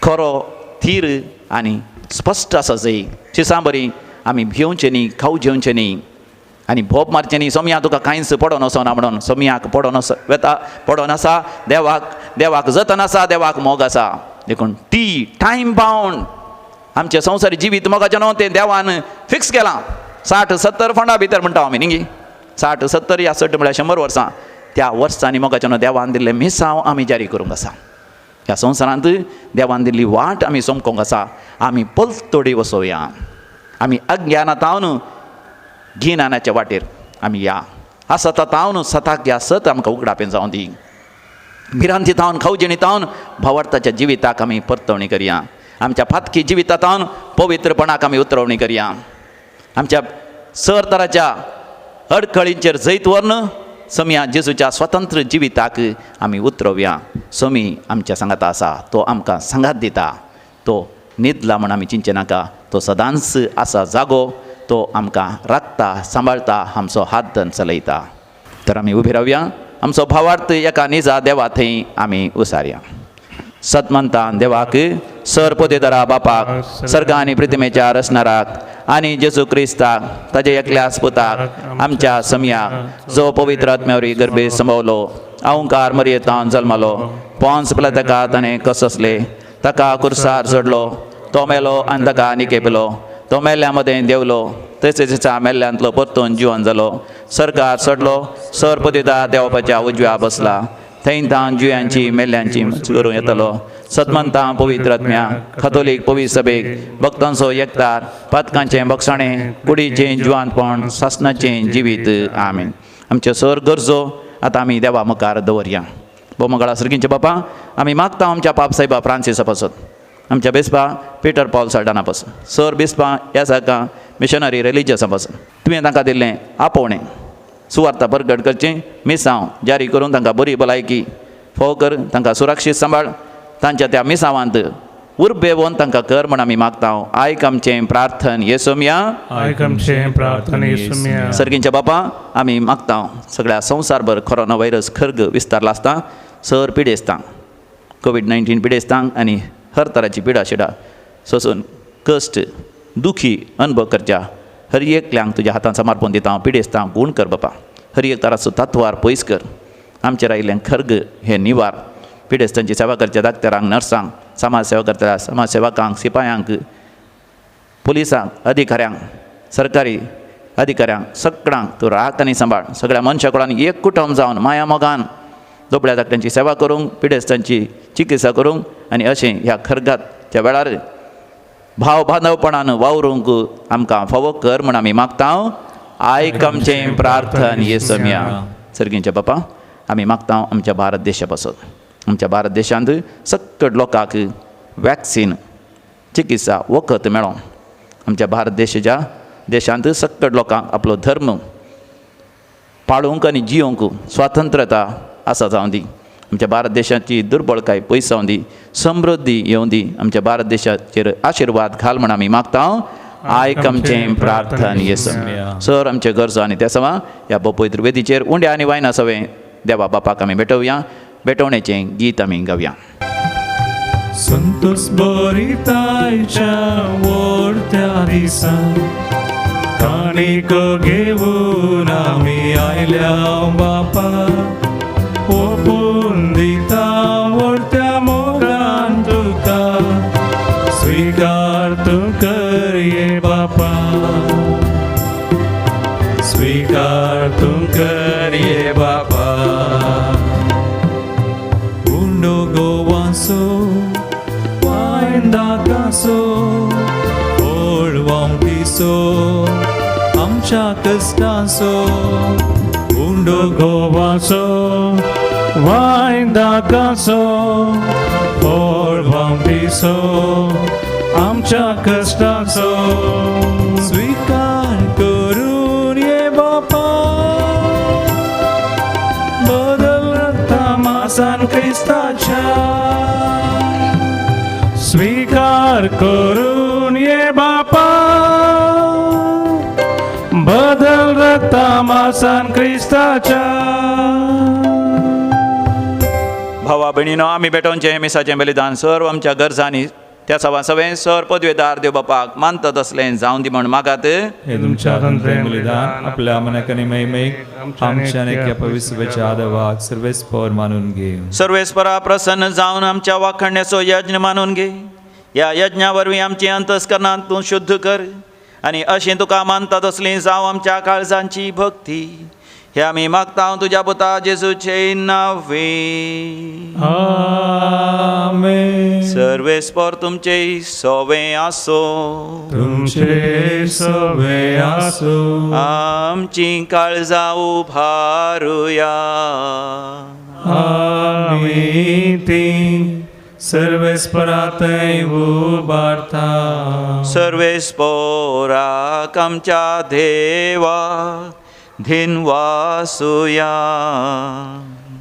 खरो, थीर आनी स्पश्ट आसा जाय. चिसां बरी आमी भिवचें न्ही, खाव जेवचें न्ही आनी भोप मारचें न्ही. सोम्या तुका कांयच पडोन वचना म्हणून. सोम्याक पडोन पडोन आसा, देवाक जतन आसा, देवाक मोग आसा. देखून टायम बावंड आमचें संवसारी जिवीत मोगाचें न्हू, तें देवान फिक्स केलां. 60-70 फंडा भितर म्हणटा आमी न्ही. 60-70 या 60 म्हळ्यार 100 वर्सां. त्या वर्सांनी मोगाचें न्हू देवान दिल्लें मिसांव आमी जारी करूंक आसा. ह्या संवसारांत देवान दिल्ली वाट आमी सोमकोंक आसा. आमी पलतोडी वसोवया. आमी अज्ञानातावन गिन्यानाच्या वाटेर आमी या. असतातावन सताक या सत आमकां उगडापें जावं दी. भिरांतीतावन खावजेणीतावन भावार्थाच्या जिविताक आमी परतवणी करया. आमच्या फातकी जिवितांतावन पवित्रपणाक आमी उतरवणी करया. आमच्या सर तराच्या अडखळींचेर जैत व्हरून सोम्या जेजूच्या स्वतंत्र जिविताक आमी उतरवया. सोमी आमच्या सांगात आसा, तो आमकां सांगात दिता. तो न्हिदला म्हण आमी चिंचे नाका. तो सदांच आसा जागो. तो आमकां राखता, सांबाळटा, आमचो हात धरून चलयता. तर आमी उबी रावया. आमचो भावार्थ एका निजा देवा थंय आमी उसारया. सतमंतान देवाक, सर पोतेदारा बापाक, सर्गा आनी पृथ्वीच्या रचणाराक आनी जेजू क्रिस्ताक, ताजे एकल्याच पुताक, आमच्या सम्याक, जो पवित्र आत्म्यावरी गर्भे संभवलो, अवंकार मरयेतान जल्मलो, पोंस पिलाताका ताणें कसले, ताका कुर्सार चडलो, तो मेलो आनी ताका निकेपलो, तो मेल्ल्या मदें देवलो, तशेंच मेल्ल्यांतलो परतून जिवन जालो, सर्गार चडलो, सर पोतेदार देवपाच्या उजव्या बसला, थंयतान जुयांची मेल्ल्यांची करूं येतलो. सतमंतां पवित्र आत्म्या, कथोलीक पवित्र सभेक, भक्तांचो एकतार, पातकांचें बक्षाणें, कुडीचें जिवानपण, सासणाचें जिवीत. आमीन. आमच्यो सर गरजो आतां आमी देवा मुखार दवरया. बोमगळा सर्गींचे बापा, आमी मागता आमच्या पाप सायबा फ्रांसीसा पासत, आमच्या बेस्पा पिटर पॉल साल्डाना पासून, सर बेस्पा ह्या सारका मिशनरी रिलिजियसा पासून तुवें तांकां दिल्लें आपोवणें, सुवार्ता प्रगट करचें, मिसांव जारी करून तांकां बरी भलायकी फोव कर, तांकां सुरक्षीत सांबाळ. तांच्या त्या मिसांवांत उर्बेवून तांकां कर म्हण आमी मागता. आयक आमचें प्रार्थन येसुम्या. आयकमचें प्रार्थन येसुम्या. सर्गींच्या बापा, आमी मागता सगळ्या संवसारभर कोरोना व्हायरस खर्ग विस्तारला आसता. सर पिडेस्तांक, कोविड-19 पिडेस्तांक आनी हर तराची पिडा शिडा सोसून कश्ट दुखी अनुभव करच्या हर एकल्यांक तुज्या हातांत समर्पण दिता. पिडेस्तांक गूण कर बापा. हर एक तराचो तत्वार पयस कर. आमचेर आयिल्लें खर्ग हे निवार. पिडेस्तांची सेवा करच्या दाक्तरांक, नर्सांक, समाज सेवा करता समाज सेवकांक, सिपायांक, पुलिसांक, अधिकाऱ्यांक, सरकारी अधिकाऱ्यांक, सगळ्यांक तूं राख आनी सांबाळ. सगळ्या मनशा कुळांनी एक कुटुंब जावन माया मोगान दोपड्या धाकट्यांची सेवा करूंक, पिडेस्तांची चिकित्सा करूंक आनी अशें ह्या खर्गाच्या वेळार भाव बांदवपणान वावरूंक आमकां फावो कर म्हण आमी मागता. आयक आमचें प्रार्थन येसुम्या. सर्गींच्या बापा, आमी मागता आमच्या भारत देशा पासून. आमच्या भारत देशांत सकट लोकांक वॅक्सीन चिकित्सा वखद मेळो. आमच्या भारत देशाच्या देशांत सकट लोकांक आपलो धर्म पाळूंक आनी जियोंक स्वातंत्र्यता आसा जावं दी. आमच्या भारत देशाची दुर्बळकाय पयस जावं दी. समृद्धी येवं दी. आमच्या भारत देशाचेर आशिर्वाद घाल म्हण आमी मागता. आयक आमचें प्रार्थन येसुम्या. सर आमचे गरजो आनी त्या सवा ह्या पवित्र वेदीचेर उंड्या आनी वायना सवें देवा बापाक आमी भेटोवया. भेटोवणेचें गीत आमी गावया. संतोष बरितायच्या वरत्या दिसा काणीक घेवन आमी आयल्या बापा, ओपून दिता वरत्या मोगान तुका, स्वीकार तूं कर ये बापा, स्वीकार तूं कर ये बापा. उंडो गोवासो वायंदाकासो ओळवांक दिसो आमच्या कश्टांचो. उंडो गोवासो वायंदाकासो ओळवांक दिसो आमच्या कश्टांचो. स्वीकार करून ये बापा, सान ख्रिस्ताच्या स्वीकार करून ये बापा बदल रक्तामा सान ख्रिस्ताच्या भावा भयणीनो आमी बेटोनचें हे मिसाचें बलिदान सर्व आमच्या गरजांनी त्या सवा सगळें सर पदवेदार देव बापाक मानतात असलें जावं दी म्हण मागात हे तुमच्या तंत्रे बलिदान आपल्या मनाकनी महिमेक आमच्या नेक्या पवित्रच्या आदवाक सर्वेस्पर मानून घे सर्वेस्परा प्रसन्न जावन आमच्या वाखण्याचो यज्ञ मानून घे ह्या यज्ञा वरवीं आमची अंतस्करणांत तूं शुद्ध कर आनी अशें तुका मानतात असलीं जावं आमच्या काळजांची भक्ती हे आमी मागता तुज्या पुता जेजूचे नांवे आमेन सर्वेस्पर तुमचे सोवें आसो तुमचे सवे आसो आमची काळजां उभारुया आमी ती सर्वेस्परातय उबारता सर्वेस्पराक आमच्या देवा धिनवासुया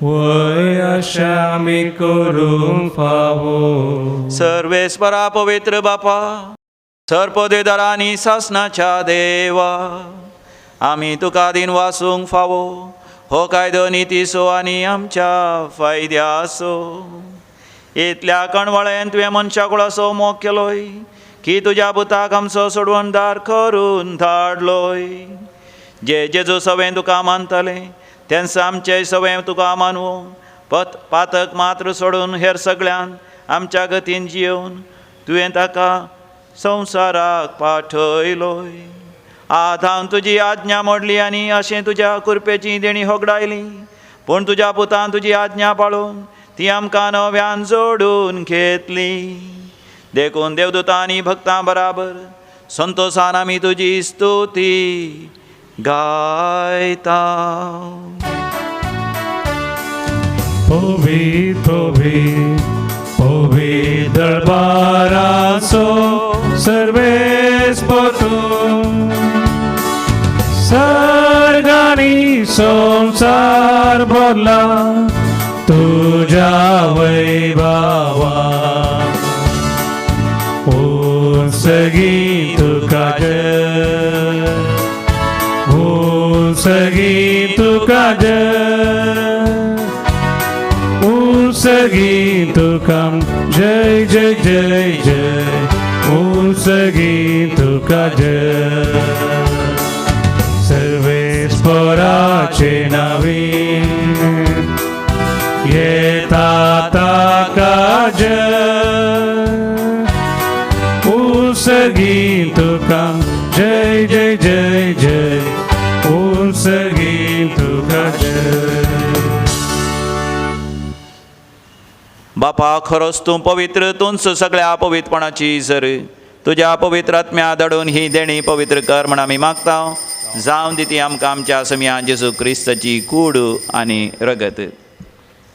वय आमी करूंक फावो सर्वेस्परा पवित्र बापा सरपदेदारांनी सासनाच्या देवा आमी तुका दिन वासूंक फावो हो कायदो नितीसो आनी आमच्या फायद्यासो इतल्या कणवळ्यान तुवें मनशा कुळाचो मोग केलोय की तुज्या पुताक आमचो सोडवणदार करून धाडलोय जे जेजू सवें तुका मानतले तेन्स आमचें सवें तुका मानवो पातक मात्र सोडून हेर सगळ्यान आमच्या गतीन जियोवन तुवें ताका संवसाराक पाठयलोय आज हांव तुजी आज्ञा मोडली आनी अशें तुज्या कुरपेची देणी होगडायली पूण तुज्या पुतान तुजी आज्ञा पाळून ती आमकां नव्यान जोडून घेतली देखून देवदूतांनी भक्तां बराबर संतोषान आमी तुजी स्तुती गायता पोवी दरबाराचो सर्वेस्पर तूं सर्गानी संसार भरला तुझ्या वैभवा सगी तुका सगी तुका सगी तुका जय जय जय जय सगी तुका जय सर्वेस्पराचे नावे येता ताका जय सगी तुका जय जय जय जय सगी तुका जय बापा खरोच तूं पवित्र तूंच सगळ्या पवित्रपणाची सर तुज्या पवित्र आत्म्या दडून ही देणी पवित्र कर म्हण आमी मागता जावं दी ती आमकां आमच्या समिया जेजू क्रिस्ताची कूड आनी रगत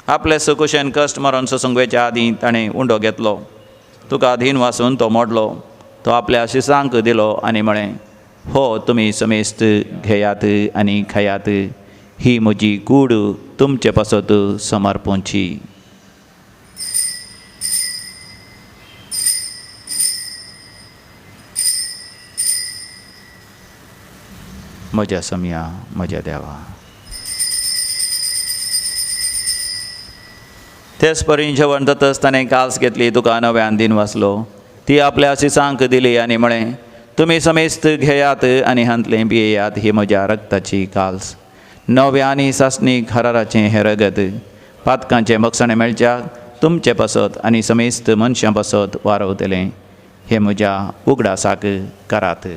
आपले सुकुशेन कश्ट मरण ससंगवेच्या आदीं ताणें उंडो घेतलो तुका अधीन वासून तो मोडलो तो आपल्या शिसांक दिलो आनी म्हळें हो तुमी समेस्त घेयात आनी खायात ही म्हजी कूड तुमचे पासत समर्पूंची म्हज्या समिया म्हज्या देवा तेच परी जेवण जातच ताणें काल्स घेतली तुका नव्यान दिन वाचलो ती आपल्या शिसांक दिली आनी म्हळें तुमी समेस्त घेयात आनी हांतलें पियेयात ही म्हज्या रक्ताची काल्स नव्या आनी सासणीक हराराचें हें रगत पातकांचें मखसणें मेळच्याक तुमचे पासत आनी समेस्त मनशां पासत वारवतलें हे म्हज्या उगडासाक करात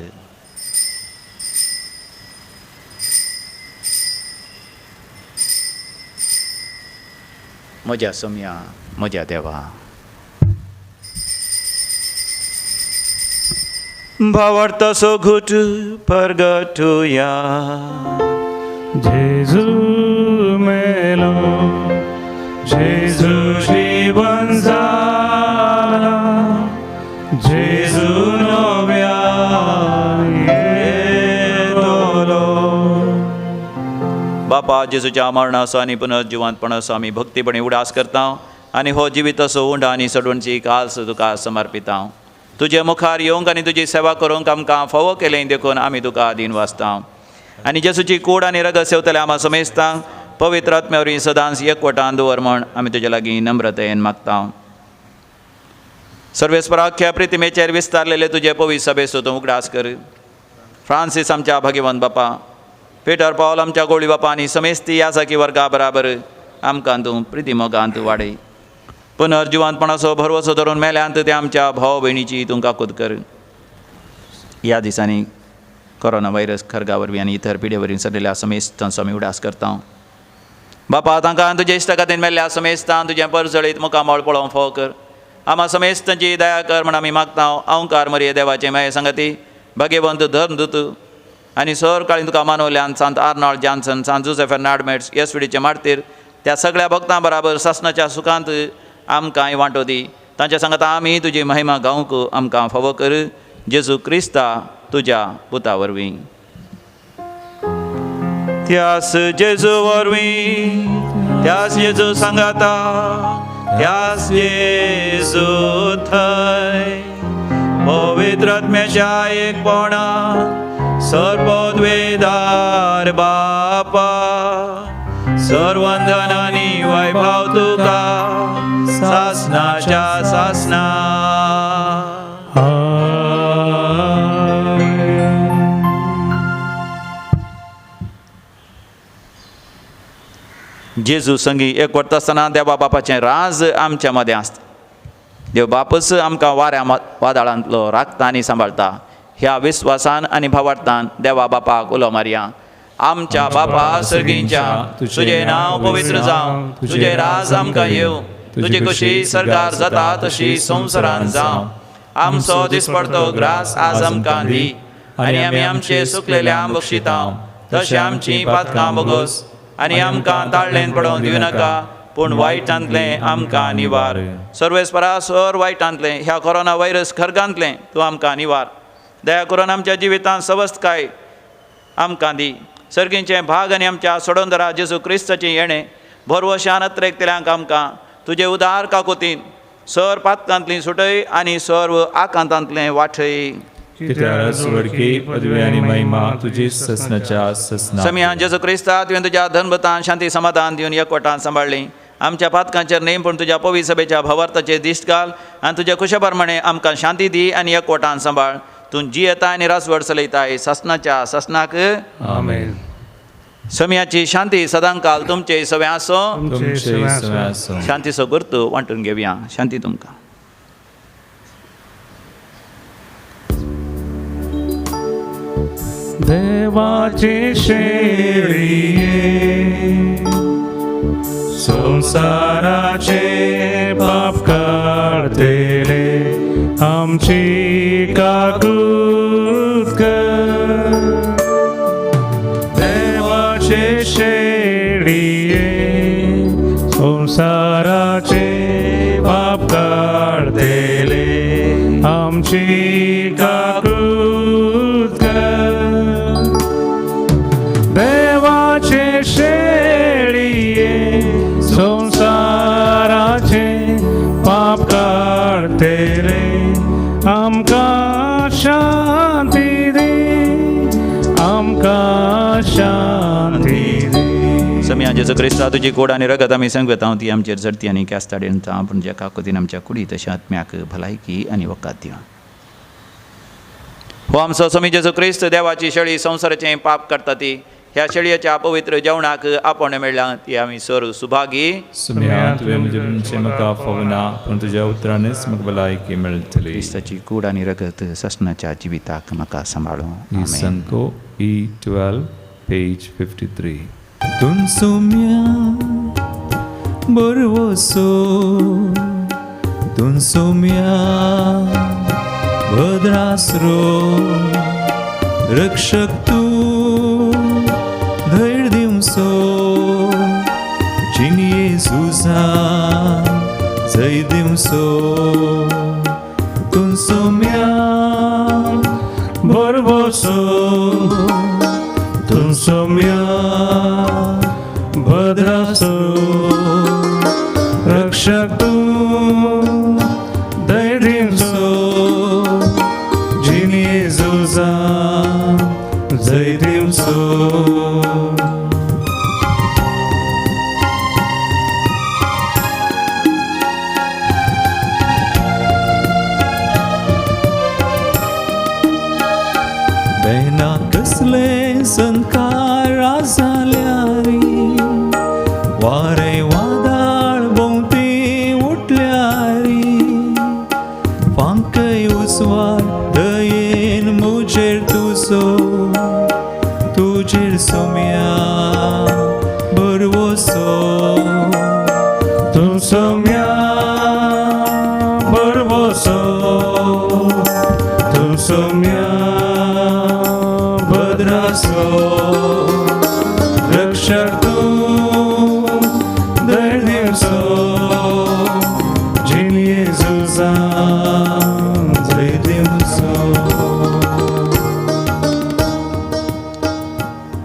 म्हज्या समिया म्हज्या देवा भावार्थाचो घुट परगटुया जेजू मेलो जेजू जीवन जाला जेजू नव्या येतलो बापा जेजूच्या मरणाचो आनी पुनर्जिवंतपणाचो आमी भक्तीपणी उडास करता आनी हो जिविताचो उंड आनी सडवणची काल्स तुका समर्पिता. तुजे मुखार येवंक आनी तुजी सेवा करूंक आमकां फावो केलें देखून आमी तुका आदीन वाचता. आनी जेजूची कूड आनी रगत सेवतले आमा समेस्तांक पवित्र आत्म्यावरी सदांच एकवटान दवर म्हण आमी तुजे लागीं नम्रतेन मागता. सर्वेस्पराख्या प्रितिमेचेर विस्तारलेले तुजे पवित्र सभेचो तूं उगडास कर. फ्रांसीस आमच्या भाग्यवंत बापा, पेटर पॉल आमच्या गोळी बापा आनी समेस्ती यासाकी वर्गा बराबर आमकां तूं प्रितिमोगांत वाडय. पुनर्जिवंतपणाचो भरवसो धरून मेल्यांत ते आमच्या भाव भयणीची तूं काकूत कर. ह्या दिसांनी कोरोना व्हायरस खरगा वरवीं आनी इतर पिडे वरवीं सडिल्ल्या समेस्तांचो आमी उडास करता. बापा तांकां तुजे इश्ट खातीर मेल्ल्या समेस्तान तुजें परजळीत मुखामळ पळोवंक फाव कर. आमा समेस्तांची दया कर म्हण आमी मागता. अवंकार मरिये देवाचे माये संगती भाग्यवंत धर्मदूत आनी सर काळी तुका मानवल्यान सांत आर्नॉल्ड जॉन्सन, सांत जोसेफ फेर्नांडीस येसुडीचे मारतीर त्या सगळ्या भक्तां बराबर सासणाच्या सुखांत आमकांय वांटो दी. तांच्या सांगता आमी तुजी महिमा गावंक आमकां फावो कर. जेजू क्रिस्ता तुज्या पुता वरवीं. त्यास जेजू वरवीं, त्यास जेजू सांगाता, त्यास जेजू थंय पवित्र आत्म्याच्या एकपणान सर्वोद्वेदार बापा सर्वंधन आनी वैभव तुका सासणाच्या सासणा. जेजू संगी एकवट आसतना देवा बापाचें राज आमच्या मदें आसता. देव बापूच आमकां वाऱ्या वादळांतलो राखता आनी सांबाळटा. ह्या विस्वासान आनी भावार्थान देवा बापाक उलो मारया. आमच्या बापा सर्गींच्या तुजें नांव पवित्र जावं, तुजें राज आमकां येवं, तुजी कशी सरकार जाता तशी संवसारांत जावं. आमचो दिसपडतो ग्रास आज आमकां दी आनी आमी आमचे सुकलेल्यांक बक्षिता तशें आमची पातकां बोगोस आनी आमकां ताळ्ळेन पडोवंक दिवं नाका पूण वायटांतलें आमकां निवार. सर्वेस्परा सर वायटांतलें ह्या कोरोना व्हायरस खरगांतलें तूं आमकां निवार. दया करून आमच्या जिवितांत सवस्थकाय आमकां दी. सर्गींचें भाग आनी आमच्या सोडोंदरा जेजू क्रिस्ताचें येणें भरवशान अत्रेकतल्यांक आमकां तुजे उदार काकुतीन सर पातकांतलीं सुटय आनी सर्व आकांतांतलें वाठय. पदवी आनी महिमा तुजी ससनाच्या ससना. समियान जेजू क्रिस्ता तुवें तुज्या धनभतान शांती समाधान दिवन एकवटान सांबाळ्ळीं. आमच्या पातकांचेर नेम पूण तुज्या पवित्र सभेच्या भवार्थाचेर दिश्ट घाल आनी तुज्या खुशाप्रमाणे आमकां शांती दी आनी एकवटान सांबाळ. तूं जी येताय आनी रासवड चलयताय ससनाच्या ससनाक. आमेन. समियाची शांती सदांकाल तुमचे सवे आसो. तुमचे सवे आसो. शांतीचो गुर्त वांटून घेवया. शांती तुमकां. देवाचे शेळिये संसाराचे पाप काढतेले आमची काकूत कर. देवाचे शेळिये संसाराचे पाप काढतेले आमची काकूत कर. देवाचे शेळिये संसाराचे पाप काढतेले आमकां शांती दे, आमकां शांती दे. समिया जेजू क्रिस्ता तुजी कूड आनी रगत आमी सांगता ती आमचेर झडती आनी क्यास्ताडेन पूण ज्या काकुतीन आमच्या कुडी तशें आत्म्याक भलायकी आनी वकात दिवं. हो आमचो समी जेजू क्रिस्त देवाची शेळी संवसाराचें पाप करता ती ह्या शेळयेच्या पवित्र जेवणाक आपण मेळ्ळां ती आमी सर सुभागी. सुम्या तुवें म्हजे म्हाका फोगना पूण तुज्या उतरांनीच म्हाका भलायकी मेळटली. क्रिस्ताची कूड आनी रगत ससनाच्या जिविताक म्हाका सांबाळूं. आमेन. संको E12 पेज 53. तुम सोम्या बरवसो तुम सोम्या भद्रासरो रक्षक तू धैर्य दिवसो जिन येसुसा जय दिवसो तुम सोम्या बरवसो तुम सोम्या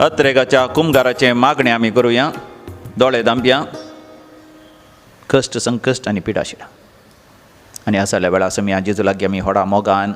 अत्रेगाच्या कुंभाराचे मागणे आमी करुया. दोळे धांपया. कश्ट संकश्ट आनी पिडाशिडा आनी आसल्या वेळा आमी जेजू लागीं आमी व्हडा मोगान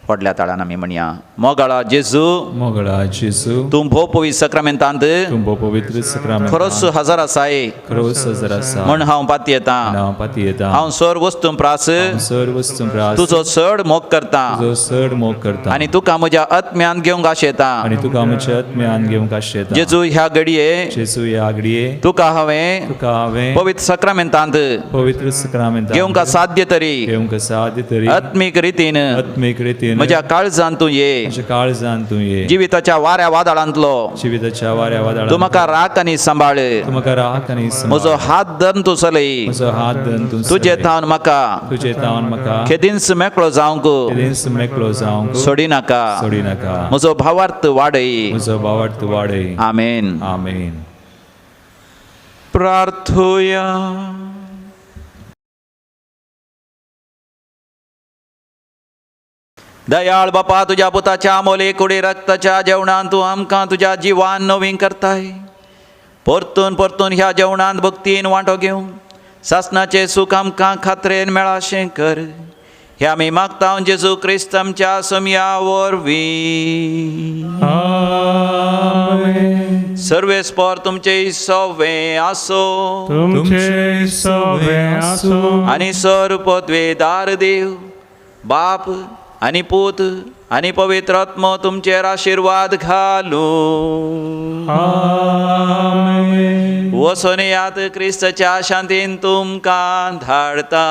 व्हडल्या ताळान आमी म्हणया. मोगाळा जेजू मोगळा जेजू तूं भोव पवित्र सक्रामेंतांत तुंबो पवित्र सक्रामेंत खरोच हजार आसाय खरोच हजार आसा म्हण हांव पाती येता. हांव पाती येता हांव सर वस्तू प्रास सर्व संप्रास तुजो चड मोग करता तुजो चड मोग करता आनी तुका म्हज्या आत्म्यान घेवंक आशेता. आनी तुका म्हज्या आत्म्यान घेवंक आशेता. जेजू ह्या घडये जेजू ह्या घडये तुका हांवें तुका हांवें पवित्र सक्रामेंतांत पवित्र सक्रामेंत घेवंक साध्य तरी घेवंक साध्य तरी आत्मीक रितीन आत्मीक रितीन म्हज्या काळजांत तूं ये. म्हज्या काळजांत तूं ये. जिविताच्या वाऱ्या वादळांतलो जिविताच्या वाऱ्या वादळांत तूं म्हाका राख आनी सांबाळ. तूं म्हाका राख आनी सांबाळ. म्हजो हात धरून तूं चलय. म्हजो हात धरून तूं तुजे चलय. थावन म्हाका तुजे तावन म्हाका खेदींच मेकळो जावंक केदींच मेकळो जावंक सोडी नाका. सोडी नाका. म्हजो भावार्थ वाडय. म्हजो भावार्थ वाडय. आमेन. आमेन. प्रार्थोया. दयाळ बापा तुझ्या पुताच्या मोले कुडे रक्ताच्या जेवणान तूं आमकां तुझ्या जिवान नवीन करताय. परतून परतून ह्या जेवणांत भक्तीन वांटो घेवन सासणाचे सूख आमकां खात्रेन मेळाशें कर. हे आमी मागता जेजू क्रिस्त आमच्या समया वरवीं. सर्वेस्पर तुमचे सवे आसो तुमचे सवे आसो आनी सर्वपदवेदार देव बाप आनी पूत आनी पवित्र आत्मो तुमचेर आशिर्वाद घालूं. वचून येयात क्रिस्ताच्या शांतीन तुमकां धाडता.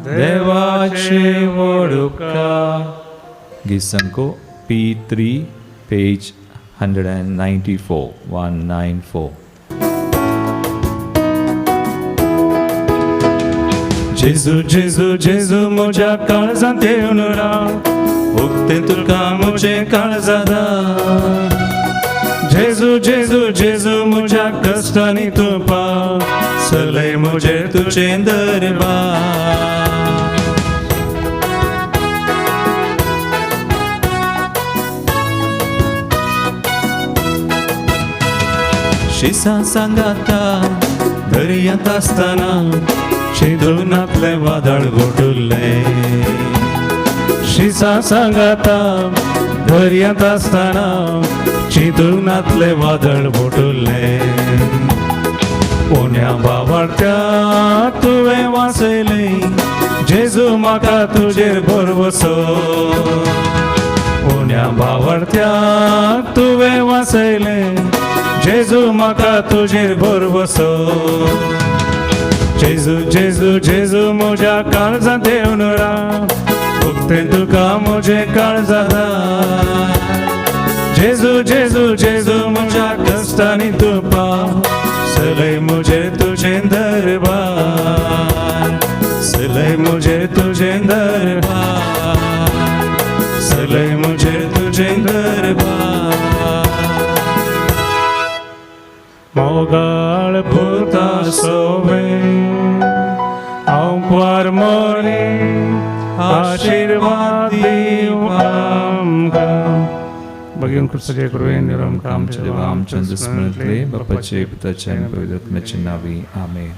देवाचे वडुका. गीत संको P3 page 194 194. जेजू जेजू जेजू म्हज्या काळजांत येवन राव उक्ते तुका म्हजे काळजादा. जेजू जेजू जेजू म्हज्या कश्टांनी तूं पाव चलय म्हजे तुजें दरबार. शिसा सांगाता दर्यांत आसतना शिदूनातले वादळ घोटुल्ले. शिसा सांगाता दर्यांत आसतना चिदूनातले वादळ घोटुल्ले. पोन्या बाबार्थ्या तुवें वाचयले जेजू म्हाका तुजेर भरवसो. पोन्या बाबार्थ्या तुवें वाचयले जेजू म्हाका तुजेर भरवसो. जेजू जेजू जेजू म्हज्या काळजांत येवन राव उक्ते तुका म्हजे काळजादा. जेजू जेजू जेजू म्हज्या कश्टांनी तूं पाव चलय म्हजे तुजें दरबार. चलय म्हजे तुजें दरबार. चलय म्हजे तुजें दरबार. मोगाळ भूता सोवे हांव क्वार मोरे आशीर्वाद दिव आमकां. भगवान कृष्णाचे कृपेन निरंकार आमच्या देवा आमच्या दुस्मनातले बापाचे पिताचे आणि पवित्र आत्म्याचे नावे आमेन.